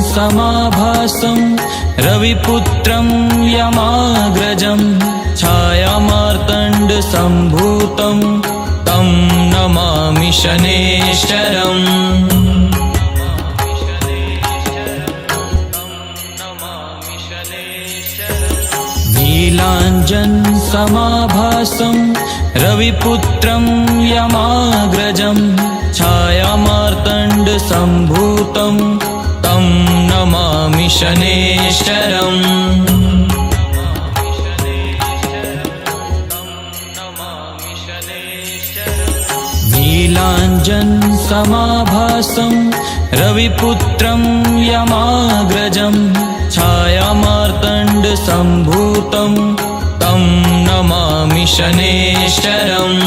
नीलाञ्जनसमाभासं रविपुत्रं यमाग्रजं छायामार्तण्डसम्भूतं तं नमामि शनेश्वरम् नीलाञ्जनसमाभासं रविपुत्रं यमाग्रजं छायामार्तण्डसम्भूतं तं नमामि शनेश्वरम् नीलाञ्जनसमाभासं रविपुत्रं यमाग्रजं छायामार्तण्डसम्भूतं तं नमामि शनेश्वरम्।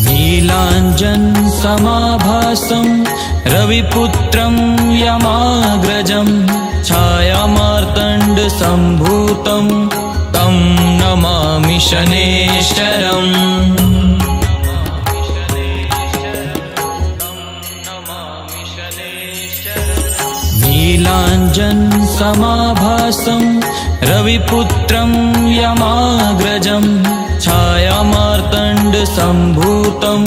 नीलाञ्जनसमाभासं रविपुत्रं यमाग्रजं छायामार्तण्डसम्भूतं तं नमामि शनेश्वरम्। नीलाञ्जनसमाभासं रविपुत्रं यमाग्रजं छायामार्तण्डसम्भूतं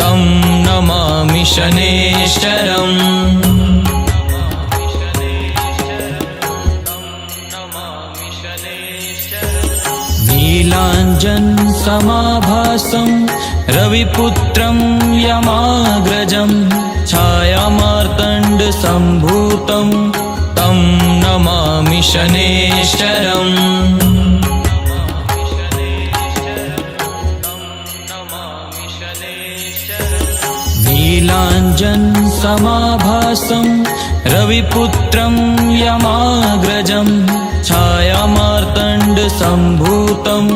तं नमामि शनेश्वरम्। नीलाञ्जनसमाभासं रविपुत्रं यमाग्रजं छायामार्तण्डसम्भूतं तं नमामि शनेश्वरम्। नीलाञ्जनसमाभासं रविपुत्रं यमाग्रजं छायामार्तण्डसम्भूतं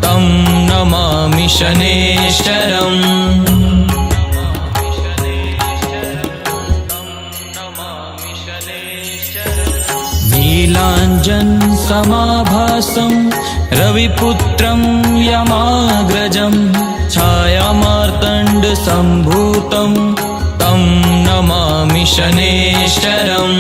तं नमामि शनेश्वरम्। नीलाञ्जनसमाभासं रविपुत्रं यमाग्रजं छायामार्तण्डसम्भूतं तं नमामि शनेश्वरम्।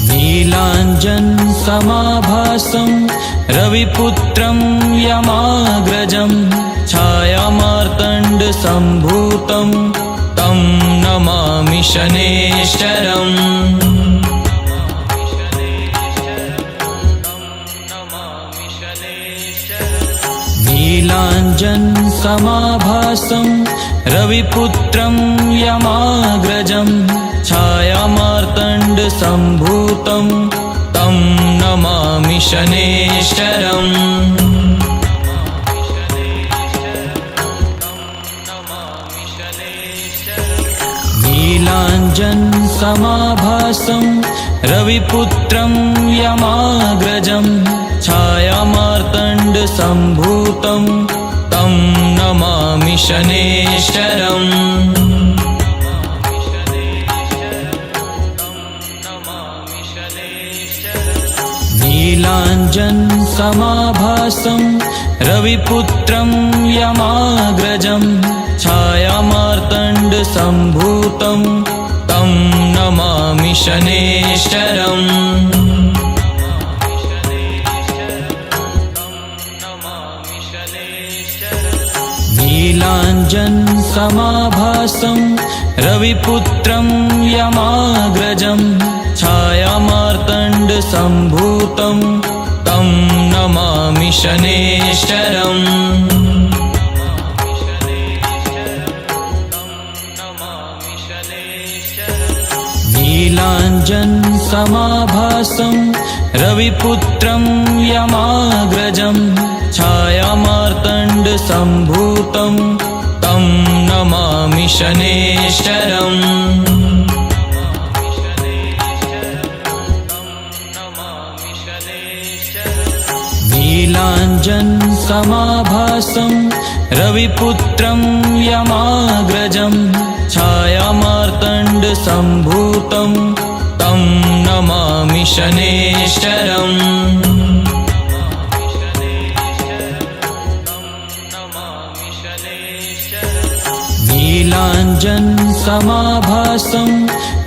नीलाञ्जनसमाभासं रविपुत्रं यमाग्रजं छायामार्तण्डसम्भूतं तं नमामि शनेश्वरम्। नीलाञ्जनसमाभासं रविपुत्रं यमाग्रजं छायामार्तण्डसम्भूतं तं नमामि शनेश्वरम्। नीलाञ्जनसमाभासं रविपुत्रं यमाग्रजं छायामार्तण्डसम्भूतं तं नमामि शनेश्वरम्। नीलाञ्जनसमाभासं रविपुत्रं यमाग्रजं छायामार्तण्डसम्भूतं तं नमामि शनेश्वरम्। नीलाञ्जनसमाभासं रविपुत्रं यमाग्रजं छायामार्तण्डसम्भूतं तं नमामि शनेश्वरम्। नीलाञ्जनसमाभासं रविपुत्रं यमाग्रजं छायामार्तण्डसम्भूतं तं नमामि शनेश्वरम्। नीलाञ्जनसमाभासं रविपुत्रं यमाग्रजं छायामार्तण्डसम्भूतं तं नमामि शनेश्वरम्। नीलाञ्जनसमाभासं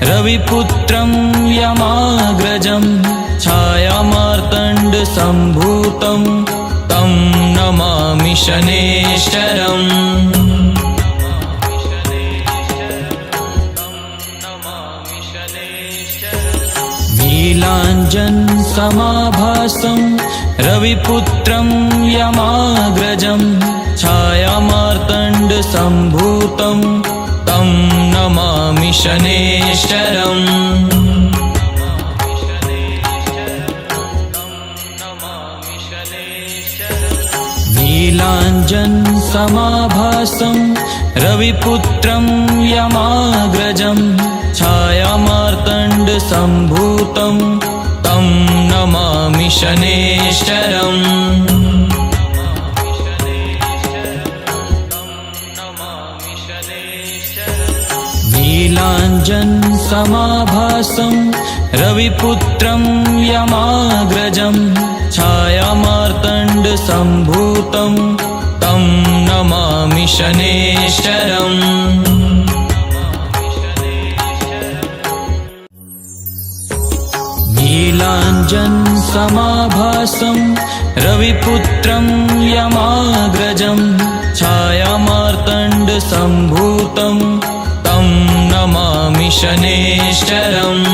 रविपुत्रं यमाग्रजं छायामार्तण्डसम्भूतं तं नमामि शनेश्वरम्। नीलाञ्जनसमाभासं रविपुत्रं यमाग्रजं छायामार्तण्डसम्भूतं तं नमामि शनेश्वरम् नीलाञ्जनसमाभासं रविपुत्रं यमाग्रजं छायामार्तण्डसम्भूतं तं नमामि शनेश्वरम् नीलाञ्जनसमाभासं रविपुत्रं यमाग्रजं छायामार्तण्डसम्भूतं तं नमामि शनेश्वरम् नीलाञ्जनसमाभासं रविपुत्रं यमाग्रजं छायामार्तण्डसम्भूतं तं नमामि शनेश्वरम्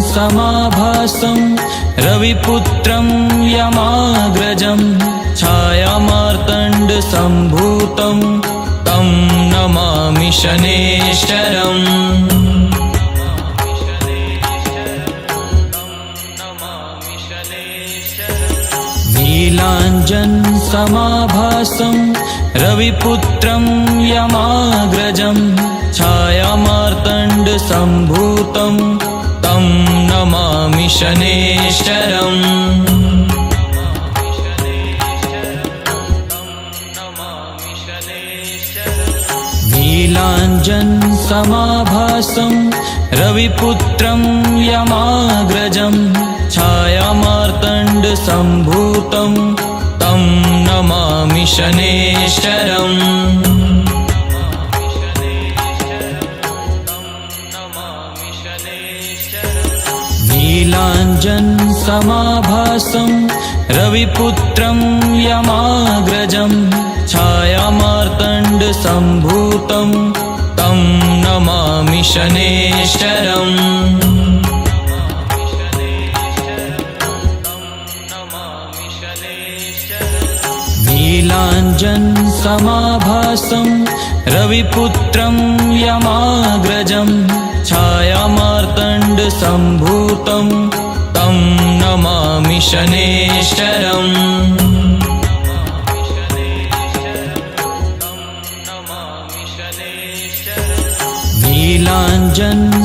नीलाञ्जनसमाभासं रविपुत्रं यमाग्रजं छायामार्तण्डसम्भूतं तं नमामि शनेश्वरम् नीलाञ्जनसमाभासं रविपुत्रं यमाग्रजं छायामार्तण्डसम्भूतं तं नमामि शनेश्वरम् नीलाञ्जनसमाभासं रविपुत्रं यमाग्रजं छायामार्तण्डसम्भूतं तं नमामि शनेश्वरम् नीलाञ्जनसमाभासं रविपुत्रं यमाग्रजं छायामार्तण्डसम्भूतं तं नमामि शनेश्वरम् नीलाञ्जनसमाभासं रविपुत्रं यमाग्रजं छायामार्तण्डसम्भूतं तं नमामि शनेश्वरम्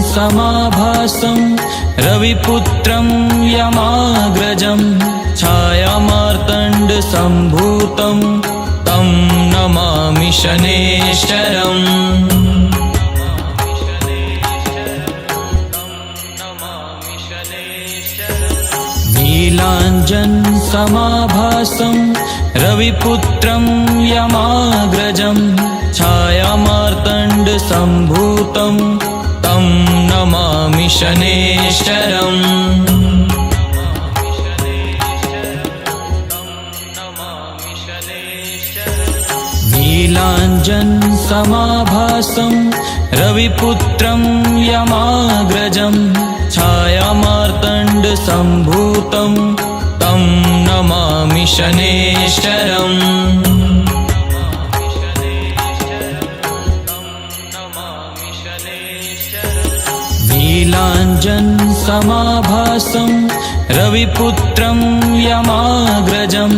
नीलाञ्जनसमाभासं रविपुत्रं यमाग्रजं छायामार्तण्डसम्भूतं तं नमामि शनेश्वरम् नीलाञ्जनसमाभासं रविपुत्रं यमाग्रजं छायामार्तण्डसम्भूतं तं नमामि शनेश्वरम् नीलाञ्जनसमाभासं रविपुत्रं यमाग्रजं छायामार्तण्डसम्भूतं तं नमामि शनेश्वरम् नीलाञ्जनसमाभासं रविपुत्रं यमाग्रजं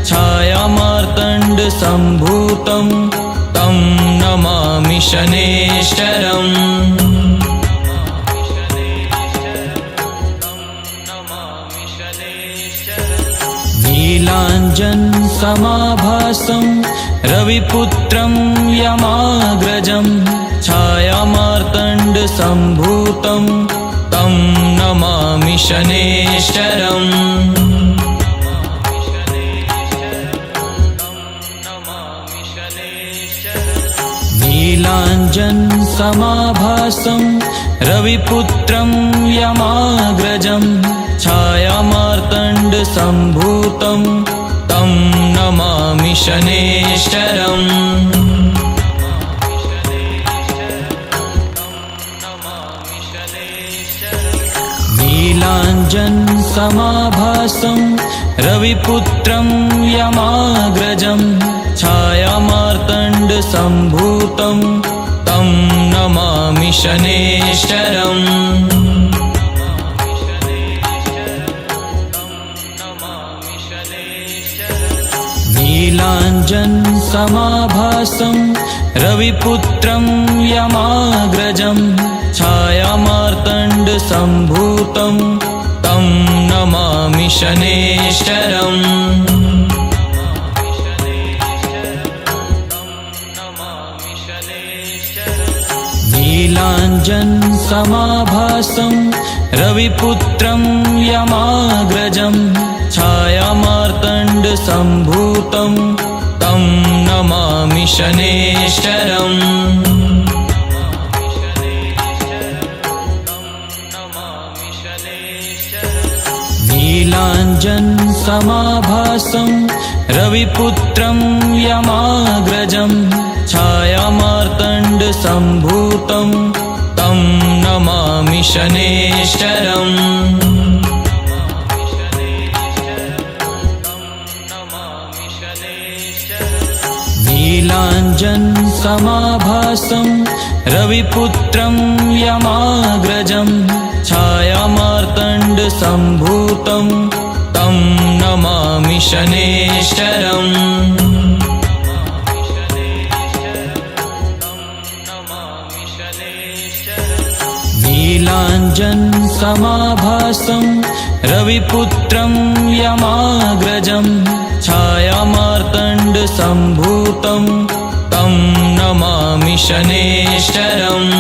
छायामार्तण्डसम्भूतं तं नमामि शनेश्वरम् नीलाञ्जनसमाभासं रविपुत्रं यमाग्रजं छायामार्तण्डसम्भूतं तं नमामि शनेश्वरम् नीलाञ्जनसमाभासं रविपुत्रं यमाग्रजं छायामार्तण्डसम्भूतं तं नमामि शनेश्वरम् नीलाञ्जनसमाभासं रविपुत्रं यमाग्रजं छायामार्तण्डसम्भूतं तं नमामि शनेश्वरम्। नीलाञ्जनसमाभासं रविपुत्रं यमाग्रजं छायामार्तण्डसम्भूतं तं नमामि शनेश्वरम्। नीलाञ्जनसमाभासं रविपुत्रं यमाग्रजं छायामार्तण्डसम्भूतं तं नमामि शनेश्वरम्। नीलाञ्जनसमाभासं रविपुत्रं यमाग्रजं छायामार्तण्डसम्भूतं तं नमामि शनेश्वरम्। नीलाञ्जनसमाभासं रविपुत्रं यमाग्रजं छायामार्तण्डसम्भूतं तं नमामि शनेश्वरम्। नीलाञ्जनसमाभासं रविपुत्रं यमाग्रजं छायामार्तण्डसम्भूतं तं नमामि शनेश्वरम्।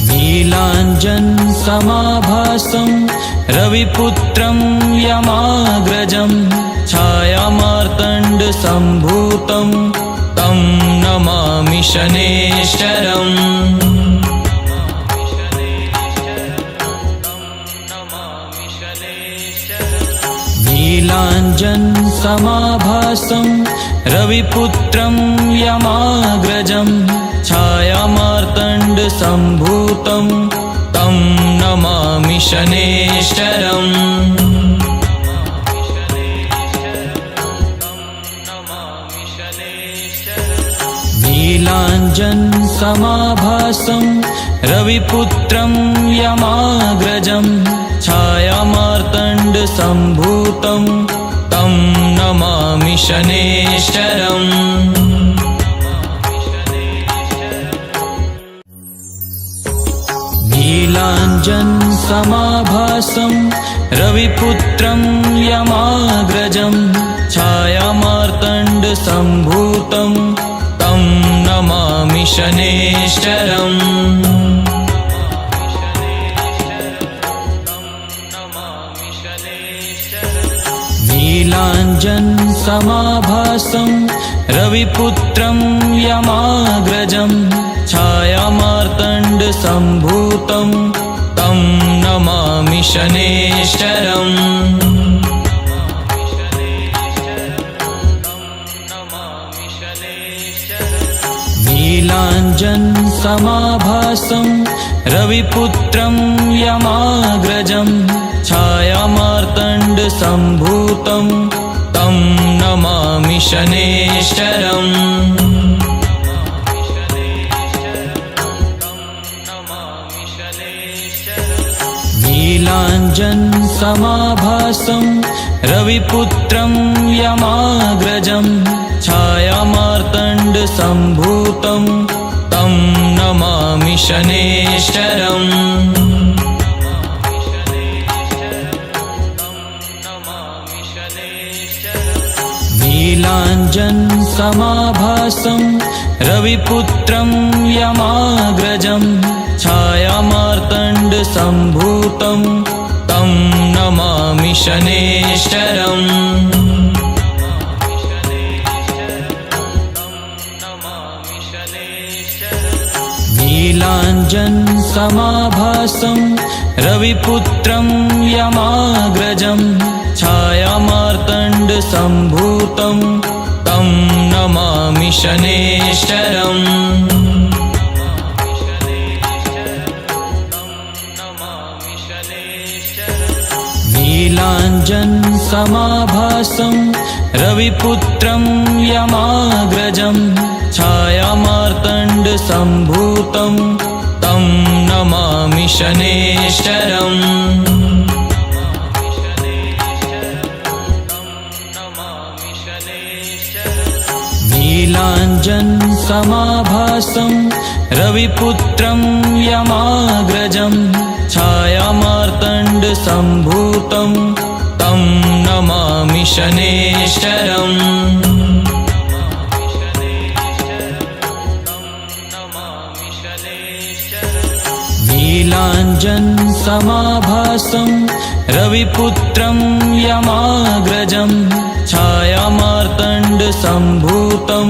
नीलाञ्जनसमाभासं रविपुत्रं यमाग्रजं छायामार्तण्डसम्भूतं तं नमामि शनेश्वरम्। नीलाञ्जनसमाभासं रविपुत्रं यमाग्रजं छायामार्तण्डसम्भूतं तं नमामि शनेश्वरम्। नीलाञ्जनसमाभासं रविपुत्रं यमाग्रजं छायामार्तण्डसम्भूतं तं नमामि शनेश्वरम्। नीलाञ्जनसमाभासं रविपुत्रं यमाग्रजं छायामार्तण्डसम्भूतं तं नमामि शनेश्वरम्। नीलाञ्जनसमाभासं रविपुत्रं यमाग्रजं छायामार्तण्डसम्भूतं तं नमामि शनेश्वरम्। नीलाञ्जनसमाभासं रविपुत्रं यमाग्रजं छायामार्तण्डसम्भूतं तं नमामि शनेश्वरम्। नीलाञ्जनसमाभासं रविपुत्रं यमाग्रजं छायामार्तण्डसम्भूतं तं नमामि शनेश्वरम्। नीलाञ्जनसमाभासं रविपुत्रं यमाग्रजं छायामार्तण्डसम्भूतं तं नमामि शनेश्वरम्। नीलाञ्जनसमाभासं रविपुत्रं यमाग्रजं छायामार्तण्डसम्भूतं तं नमामि शनेश्वरम् नीलाञ्जनसमाभासं रविपुत्रं यमाग्रजं छायामार्तण्डसम्भूतं तं नमामि शनेश्वरम् नीलाञ्जनसमाभासं रविपुत्रं यमाग्रजं छायामार्तण्डसम्भूतं तं नमामि शनेश्वरम् नीलाञ्जनसमाभासं रविपुत्रं यमाग्रजं छायामार्तण्डसम्भूतं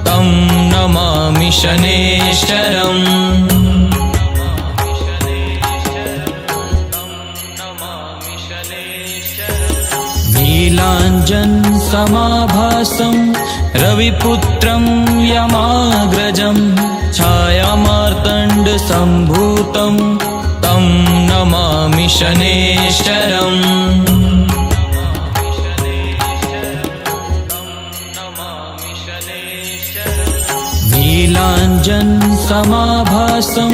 तं नमामि शनेश्वरम् नीलाञ्जनसमाभासं रविपुत्रं यमाग्रजं छायामार्तण्डसम्भूतं तं नमामि शनेश्वरम् नीलाञ्जनसमाभासं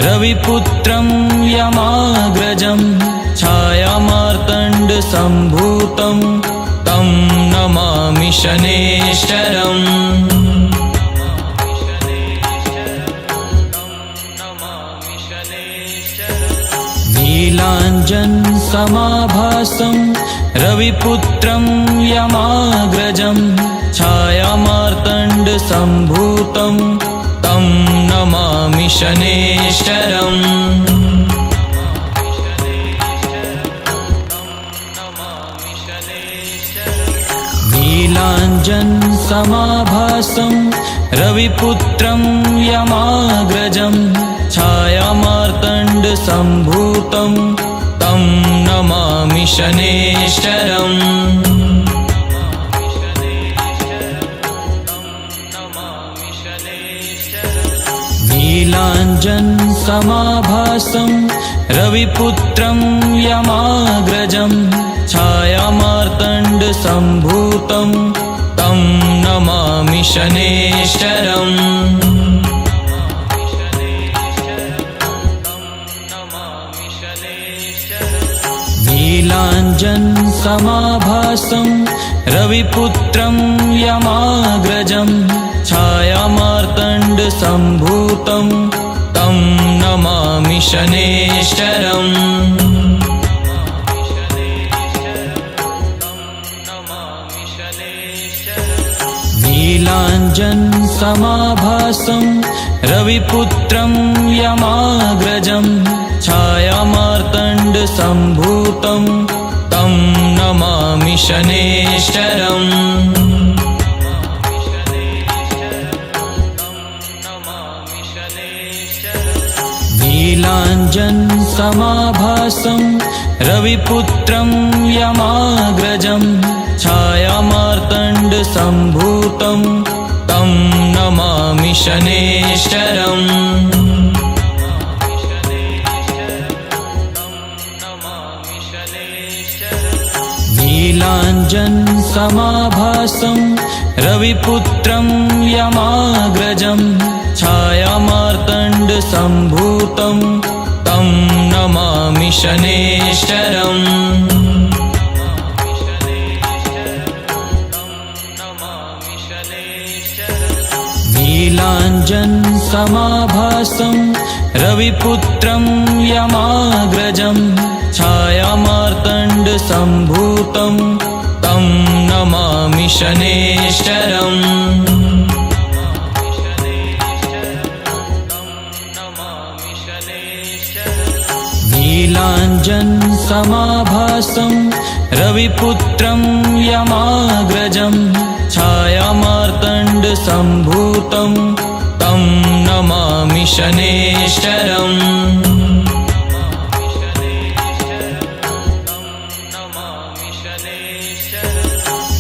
रविपुत्रं यमाग्रजं छायामार्तण्डसम्भूतं तं नमामि शनेश्वरम् नीलाञ्जनसमाभासं रविपुत्रं यमाग्रजं छायामार्तण्डसम्भूतं तं नमामि शनेश्वरम् नीलाञ्जनसमाभासं रविपुत्रं यमाग्रजं छायामार्तण्डसम्भूतं तं नमामि शनेश्वरम् नीलाञ्जनसमाभासं रविपुत्रं यमाग्रजं छायामार्तण्डसम्भूतं तं नमामि शनेश्वरम् नीलाञ्जनसमाभासं रविपुत्रं यमाग्रजं छायामार्तण्डसम्भूतं तं नमामि शनेश्वरम् नीलाञ्जनसमाभासं रविपुत्रं यमाग्रजं छायामार्तण्डसम्भूतं तं नमामि शनेश्वरम् नीलाञ्जनसमाभासं रविपुत्रं यमाग्रजं छायामार्तण्डसम्भूतं तं नमामि शनेश्वरम् नीलाञ्जनसमाभासं रविपुत्रं यमाग्रजं छायामार्तण्डसम्भूतं तं नमामि शनेश्वरम् नीलाञ्जनसमाभासं रविपुत्रं यमाग्रजं छायामार्तण्डसम्भूतं तं नमामि शनेश्वरम् नीलाञ्जनसमाभासं रविपुत्रं यमाग्रजं छायामार्तण्डसम्भूतं तं नमामि शनेश्वरम्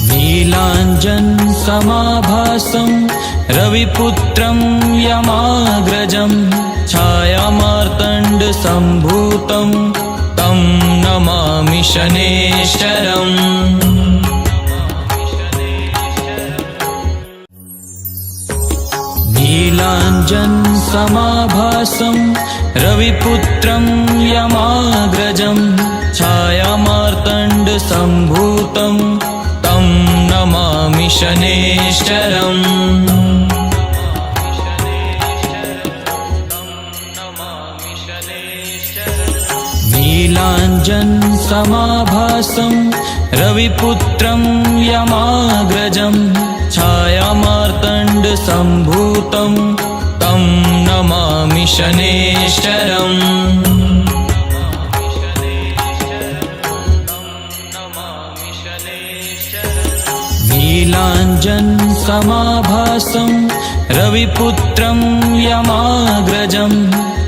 नीलाञ्जनसमाभासं नीलाञ्जनसमाभासं रविपुत्रं यमाग्रजं छायामार्तण्डसम्भूतं तं नमामि शनेश्वरम्। नीलाञ्जनसमाभासं रविपुत्रं यमाग्रजं छायामार्तण्डसम्भूतं तं नमामि शनेश्वरम्। नीलाञ्जनसमाभासं रविपुत्रं यमाग्रजं छायामार्तण्डसम्भूतं तं नमामि शनेश्वरम्। नीलाञ्जनसमाभासं रविपुत्रं यमाग्रजं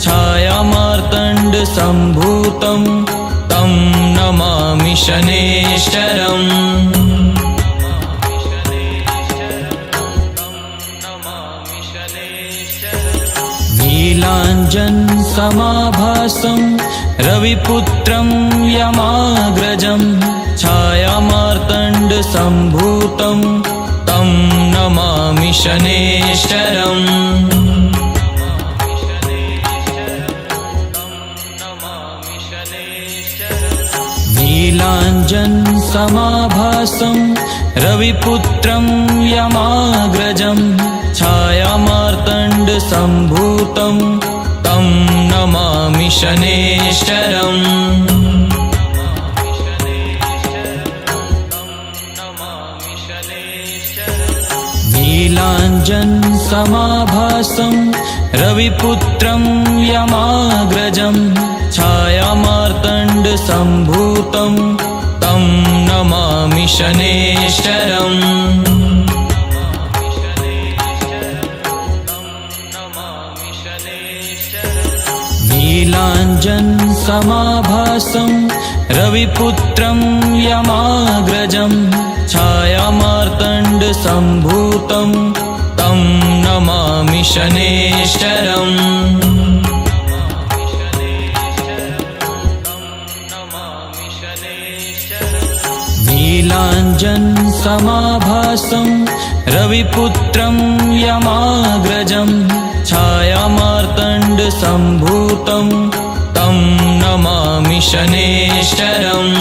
छायामार्तण्डसम्भूतं तं नमामि शनेश्वरम्। नीलाञ्जनसमाभासं रविपुत्रं यमाग्रजं छायामार्तण्डसम्भूतं तं नमामि शनेश्वरम्। नीलाञ्जनसमाभासं रविपुत्रं यमाग्रजं छायामार्तण्डसम्भूतं तं नमामि शनेश्वरम्। नीलाञ्जनसमाभासं रविपुत्रं यमाग्रजं छायामार्तण्डसम्भूतं तं नमामि शनेश्वरम्। नीलाञ्जनसमाभासं रविपुत्रं यमाग्रजं छायामार्तण्डसम्भूतं तं नमामि शनेश्वरम्। नीलाञ्जनसमाभासं रविपुत्रं यमाग्रजं छायामार्तण्डसम्भूतं तं नमामि शनेश्वरम्।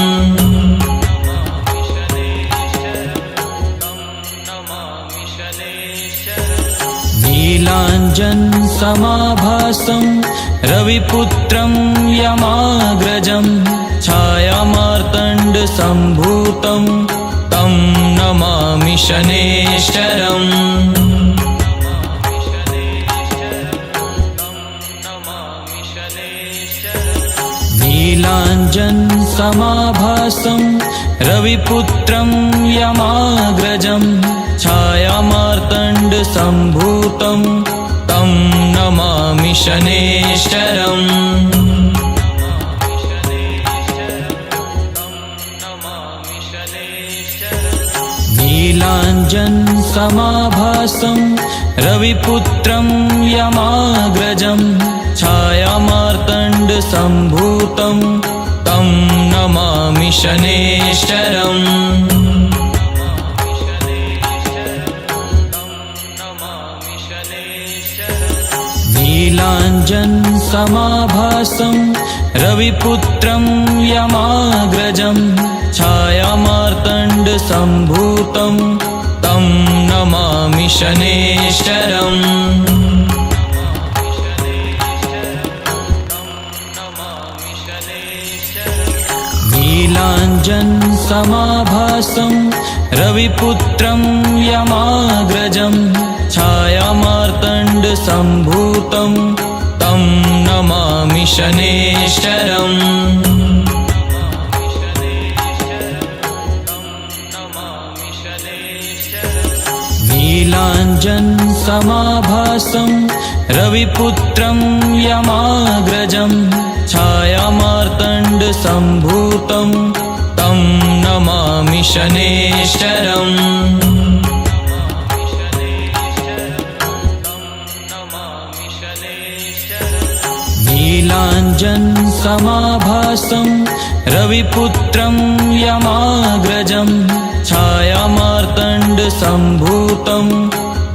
नीलाञ्जनसमाभासं रविपुत्रं यमाग्रजं छायामार्तण्डसम्भूतं तं नमामि शनेश्वरम्। नीलाञ्जनसमाभासं रविपुत्रं यमाग्रजं छायामार्तण्डसम्भूतं तं नमामि शनेश्वरम्। नीलाञ्जनसमाभासं रविपुत्रं यमाग्रजं छायामार्तण्डसम्भूतं तं नमामि शनेश्वरम्। नीलाञ्जनसमाभासं रविपुत्रं यमाग्रजं छायामार्तण्डसम्भूतं तं नमामि शनेश्वरम्। नीलाञ्जनसमाभासं रविपुत्रं यमाग्रजं छायामार्तण्डसम्भूतं तं नमामि शनेश्वरम्। नीलाञ्जनसमाभासं रविपुत्रं यमाग्रजं छायामार्तण्डसम्भूतं तं नमामि शनेश्वरम्। नीलाञ्जनसमाभासं रविपुत्रं यमाग्रजं छायामार्तण्डसम्भूतं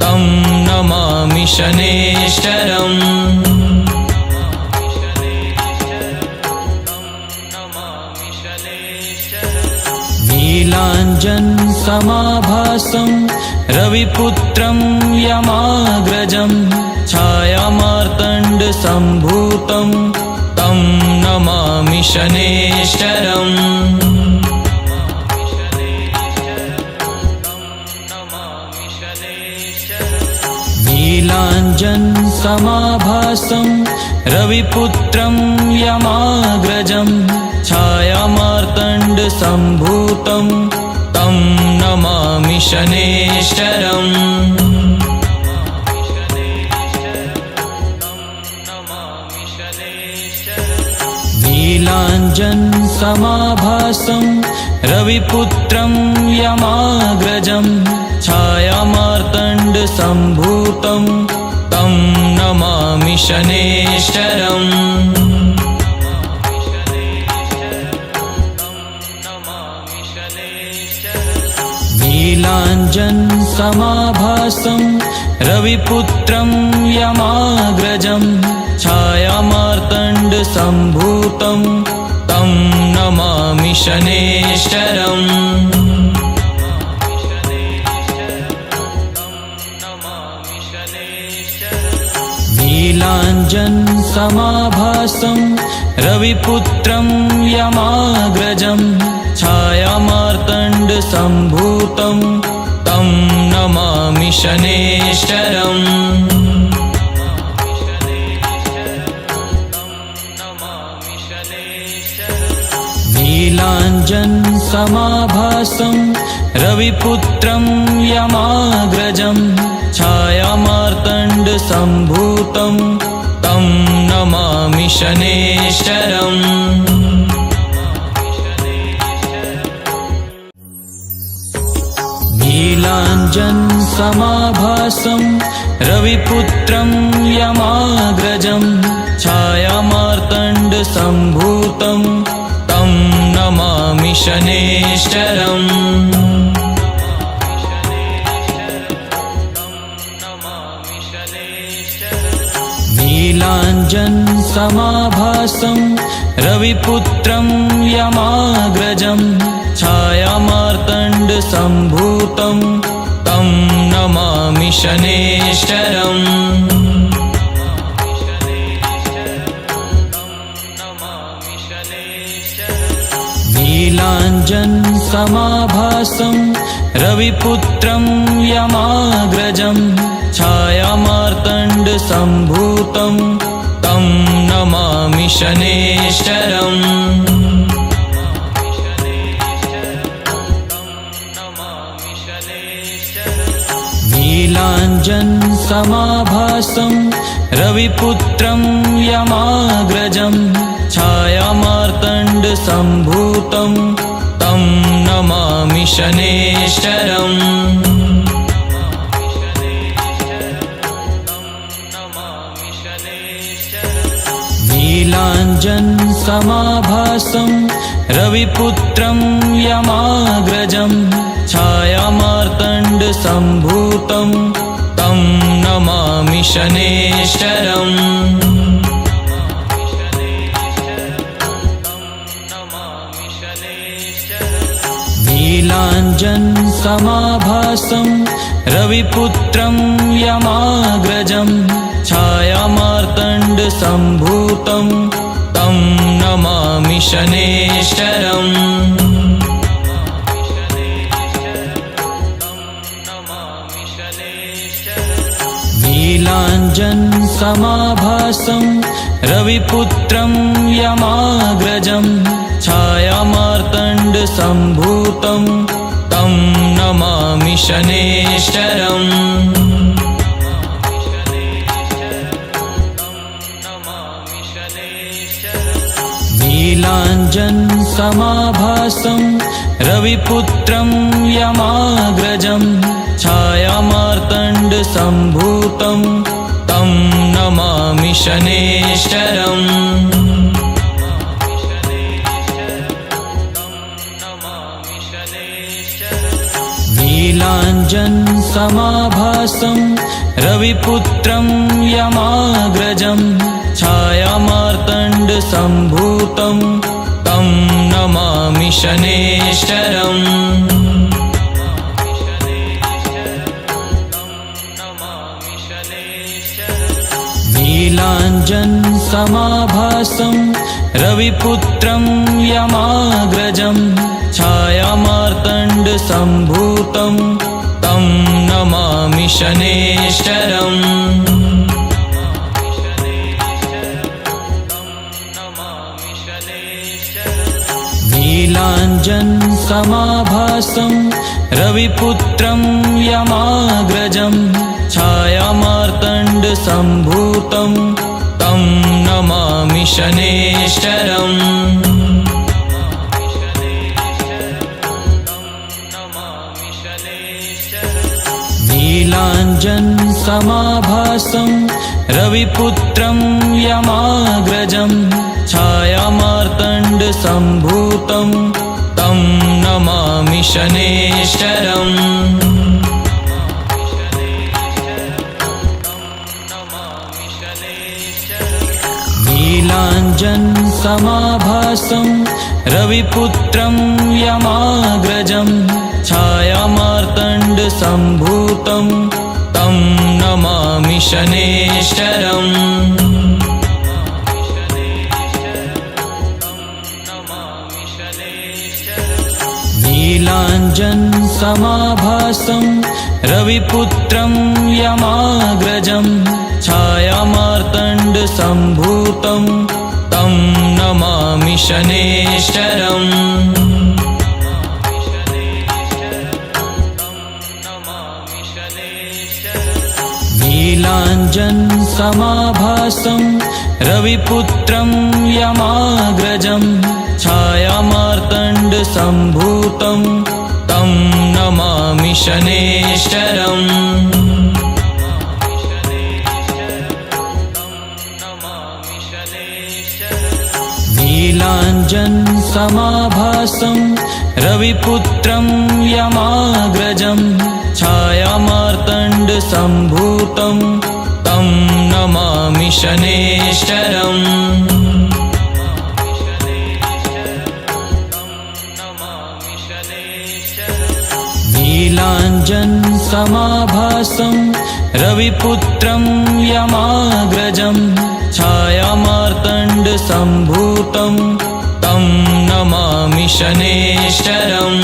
तं नमामि शनेश्वरम्। नीलाञ्जनसमाभासं रविपुत्रं यमाग्रजं छायामार्तण्डसम्भूतं तं नमामि शनेश्वरम्। नीलाञ्जनसमाभासं रविपुत्रं यमाग्रजं छायामार्तण्डसम्भूतं तं नमामि शनेश्वरम्। नीलाञ्जनसमाभासं रविपुत्रं यमाग्रजं छायामार्तण्डसम्भूतं तं नमामि शनेश्वरम्। नीलाञ्जनसमाभासं रविपुत्रं यमाग्रजं छायामार्तण्डसम्भूतं तं नमामि शनेश्वरम्। नीलाञ्जनसमाभासं रविपुत्रं यमाग्रजं छायामार्तण्डसम्भूतं तं नमामि शनेश्वरम्। नीलाञ्जनसमाभासं रविपुत्रं यमाग्रजं छायामार्तण्डसम्भूतं तं नमामि शनेश्वरम्। नीलाञ्जनसमाभासं रविपुत्रं यमाग्रजं छायामार्तण्डसम्भूतं तं नमामि शनेश्वरम्। नीलाञ्जनसमाभासं रविपुत्रं यमाग्रजं छायामार्तण्डसम्भूतं तं नमामि शनेश्वरम्। नीलाञ्जनसमाभासं रविपुत्रं यमाग्रजं छायामार्तण्डसम्भूतं तं नमामि शनेश्वरम्। नीलाञ्जनसमाभासं रविपुत्रं यमाग्रजं छायामार्तण्डसम्भूतं तं नमामि शनेश्वरम्। नीलाञ्जनसमाभासं रविपुत्रं यमाग्रजं छायामार्तण्डसम्भूतं तं नमामि शनेश्वरम्। नीलाञ्जनसमाभासं रविपुत्रं यमाग्रजं छायामार्तण्डसम्भूतं तं नमामि शनेश्वरम्। नीलाञ्जनसमाभासं रविपुत्रं यमाग्रजं छायामार्तण्डसम्भूतं तं नमामि शनेश्वरम्। नीलाञ्जनसमाभासं रविपुत्रं यमाग्रजं छायामार्तण्डसम्भूतं तं नमामि शनेश्वरम्। नीलाञ्जनसमाभासं रविपुत्रं यमाग्रजं छायामार्तण्डसम्भूतं तं नमामि शनेश्वरम्। नीलाञ्जनसमाभासं रविपुत्रं यमाग्रजं छायामार्तण्डसम्भूतं तं नमामि शनेश्वरम्। नीलाञ्जनसमाभासं रविपुत्रं यमाग्रजं छायामार्तण्डसम्भूतं तं नमामि शनेश्वरम्। नीलाञ्जनसमाभासं रविपुत्रं यमाग्रजं छायामार्तण्डसम्भूतं तं नमामि शनेश्वरम्। नीलाञ्जनसमाभासं रविपुत्रं यमाग्रजं छायामार्तण्डसम्भूतं तं नमामि शनेश्वरम्। नीलाञ्जनसमाभासं रविपुत्रं यमाग्रजं छायामार्तण्डसम्भूतं तं नमामि शनेश्वरम्। नीलाञ्जनसमाभासं रविपुत्रं यमाग्रजं छायामार्तण्डसम्भूतं तं नमामि शनेश्वरम्। नीलाञ्जनसमाभासं रविपुत्रं यमाग्रजं छायामार्तण्डसम्भूतं तं नमामि शनेश्वरम्। नीलाञ्जनसमाभासं रविपुत्रं यमाग्रजं छायामार्तण्डसम्भूतं तं नमामि शनेश्वरम्।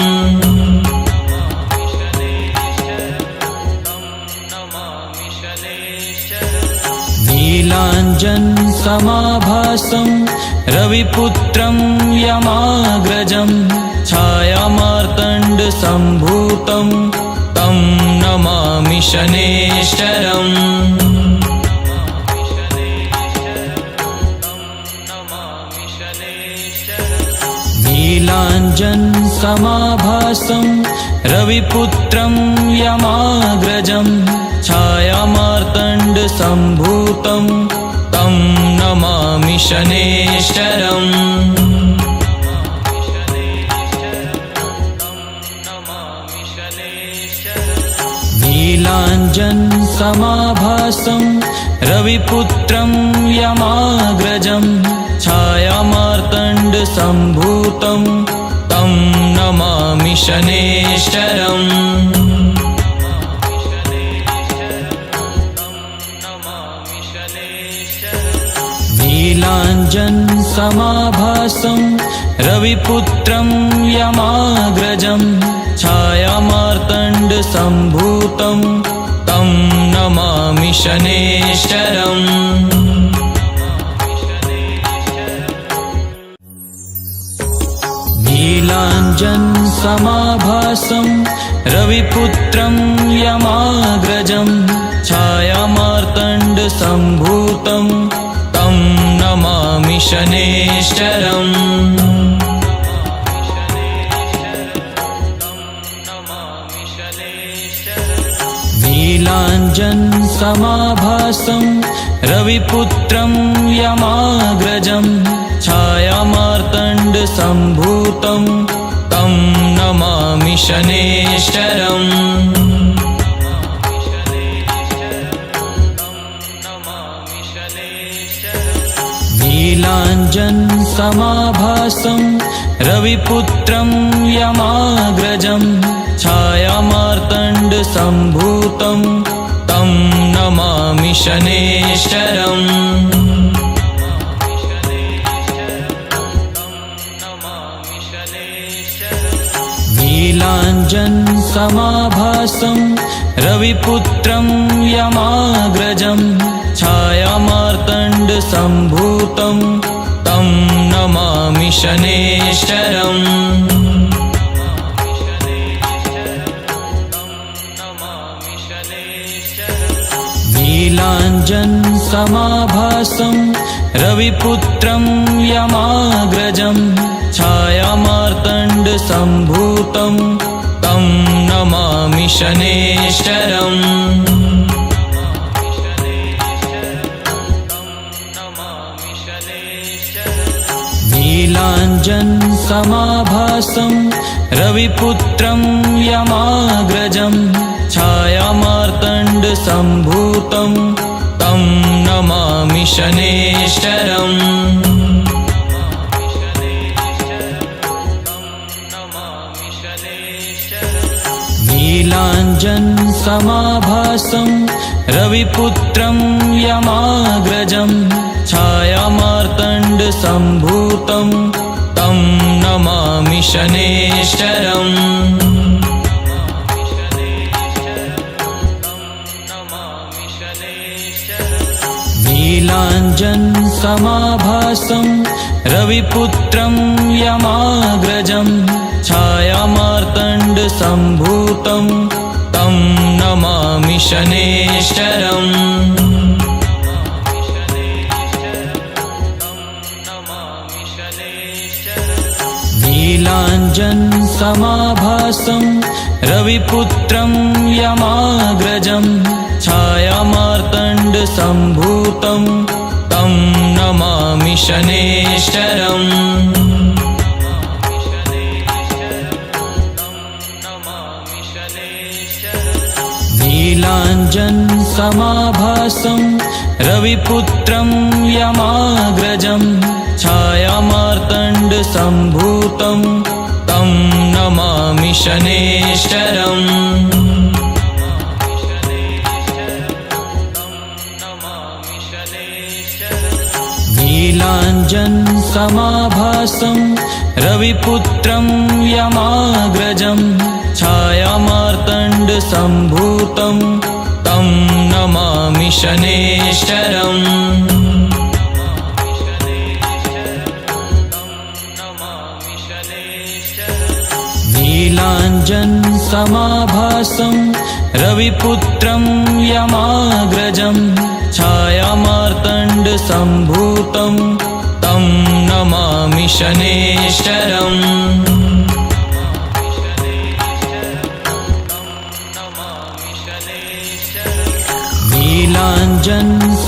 नीलाञ्जनसमाभासं रविपुत्रं यमाग्रजं छायामार्तण्डसम्भूतं तं नमामि शनेश्वरम्। नीलाञ्जनसमाभासं रविपुत्रं यमाग्रजं छायामार्तण्डसम्भूतं तं नमामि शनेश्वरम्। नीलाञ्जनसमाभासं रविपुत्रं यमाग्रजं छायामार्तण्डसम्भूतं तं नमामि शनेश्वरम्। नीलाञ्जनसमाभासं रविपुत्रं यमाग्रजं छायामार्तण्डसम्भूतं तं नमामि शनेश्वरम्। नीलाञ्जनसमाभासं रविपुत्रं यमाग्रजं छायामार्तण्डसम्भूतं तं नमामि शनेश्वरम्। नीलाञ्जनसमाभासं रविपुत्रं यमाग्रजं छायामार्तण्डसम्भूतं तं नमामि शनेश्वरम्। नीलाञ्जनसमाभासं रविपुत्रं यमाग्रजं छायामार्तण्डसम्भूतं तं नमामि शनैश्चरम्। नीलाञ्जनसमाभासं रविपुत्रं यमाग्रजं छायामार्तण्डसम्भूतं तं नमामि शनैश्चरम्। नीलाञ्जनसमाभासं रविपुत्रं यमाग्रजं छायामार्तण्डसम्भूतं तं नमामि शनैश्चरम्। नीलाञ्जनसमाभासं रविपुत्रं यमाग्रजं छायामार्तण्डसम्भूतं तं नमामि शनैश्चरम्। नीलाञ्जनसमाभासं रविपुत्रं यमाग्रजं छायामार्तण्डसम्भूतं तं नमामि शनैश्चरम्। नीलाञ्जनसमाभासं रविपुत्रं यमाग्रजं छायामार्तण्डसम्भूतं तं नमामि शनैश्चरम्। नीलाञ्जनसमाभासं रविपुत्रं यमाग्रजं छायामार्तण्डसम्भूतं तं नमामि शनैश्चरम्। नीलाञ्जनसमाभासं रविपुत्रं यमाग्रजं छायामार्तण्डसम्भूतं तं नमामि शनैश्चरम्। नीलाञ्जनसमाभासं रविपुत्रं यमाग्रजं छायामार्तण्डसम्भूतं तं नमामि शनैश्चरम्। नीलाञ्जनसमाभासं रविपुत्रं यमाग्रजं छायामार्तण्डसम्भूतं तं नमामि शनैश्चरम्।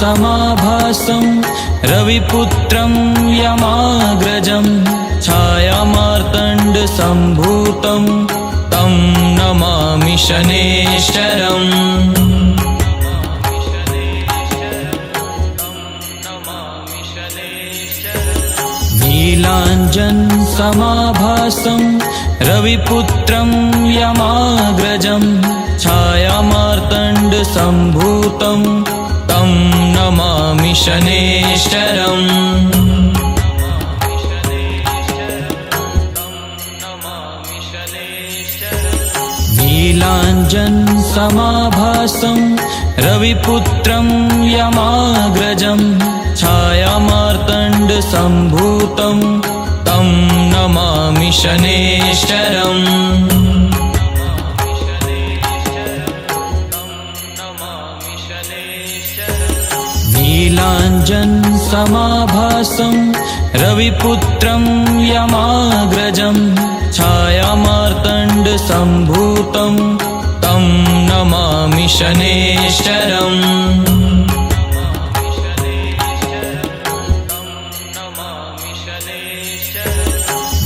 नीलाञ्जनसमाभासं रविपुत्रं यमाग्रजं छायामार्तण्डसम्भूतं तं नमामि शनैश्चरम्। नीलाञ्जनसमाभासं रविपुत्रं यमाग्रजं छायामार्तण्डसम्भूतं तं नमामि शनैश्चरम्। नीलाञ्जनसमाभासं रविपुत्रं यमाग्रजं छायामार्तण्डसम्भूतं तं नमामि शनैश्चरम्। नीलाञ्जनसमाभासं रविपुत्रं यमाग्रजं छायामार्तण्डसम्भूतं तं नमामि शनैश्चरम्।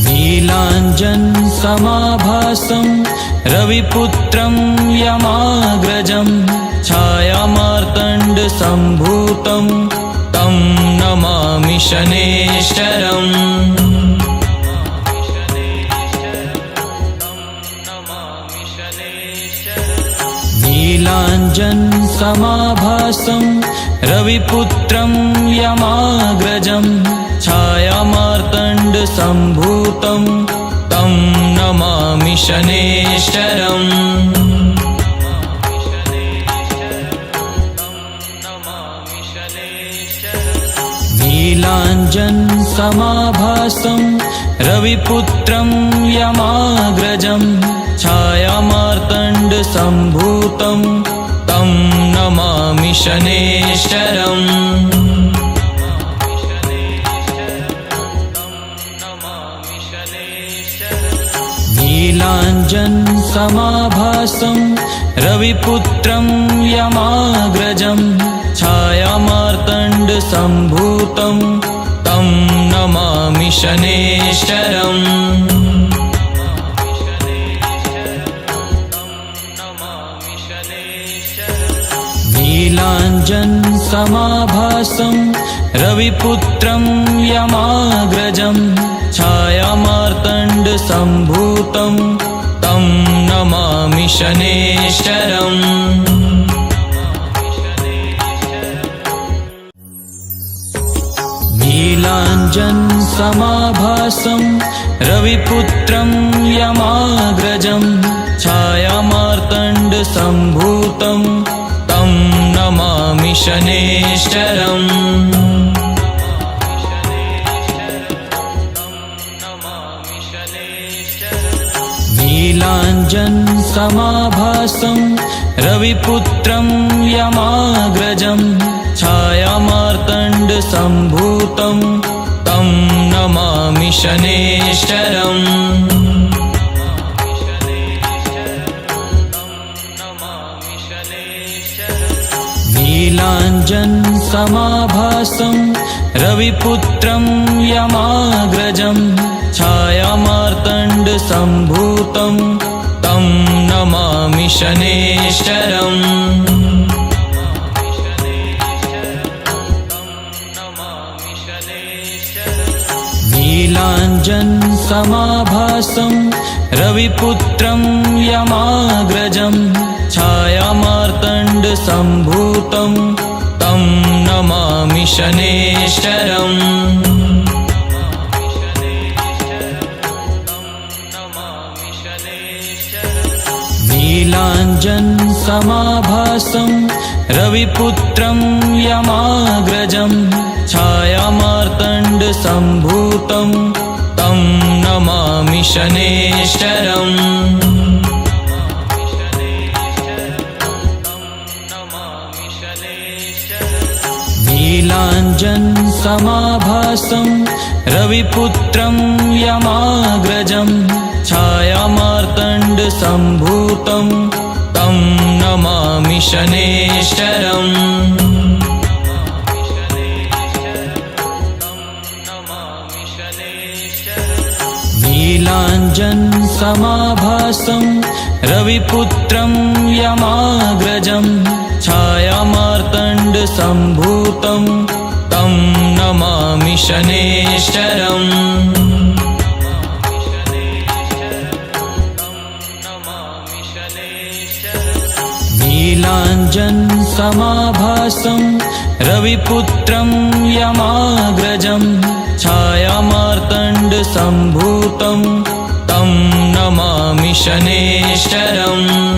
नीलाञ्जनसमाभासं रविपुत्रं यमाग्रजं छायामार्तण्डसम्भूतं तं नमामि शनेश्वरम् नीलाञ्जनसमाभासं रविपुत्रं यमाग्रजं छायामार्तण्डसम्भूतं तं नमामि शनेश्वरम् नीलाञ्जनसमाभासं रविपुत्रं यमाग्रजं छायामार्तण्डसम्भूतं तं नमामि शनेश्वरम् नीलाञ्जनसमाभासं रविपुत्रं यमाग्रजं छायामार्तण्डसम्भूतं तं नमामि शनेश्वरम् नीलाञ्जनसमाभासं रविपुत्रं यमाग्रजं छायामार्तण्डसम्भूतं तं नमामि शनेश्वरम् नीलाञ्जनसमाभासं रविपुत्रं यमाग्रजं छायामार्तण्डसम्भूतं तं नमामि शनेश्वरम् नीलाञ्जनसमाभासं रविपुत्रं यमाग्रजं छायामार्तण्डसम्भूतं तं नमामि शनेश्वरम् नीलाञ्जनसमाभासं रविपुत्रं यमाग्रजं छायामार्तण्डसम्भूतं तं नमामि शनेश्वरम् नीलाञ्जनसमाभासं रविपुत्रं यमाग्रजं छायामार्तण्डसम्भूतं तं नमामि शनेश्वरम् नीलाञ्जनसमाभासं रविपुत्रं यमाग्रजं छायामार्तण्डसम्भूतं तं नमामि शनेश्वरम् नीलाञ्जनसमाभासं रविपुत्रं यमाग्रजं छायामार्तण्डसम्भूतं तं नमामि शनेश्वरम् नीलाञ्जनसमाभासं रविपुत्रं यमाग्रजं छायामार्तण्डसम्भूतं तं नमामि शनेश्वरम् नीलाञ्जनसमाभासं रविपुत्रं यमाग्रजं छायामार्तण्डसम्भूतं तं नमामि शनेश्वरम्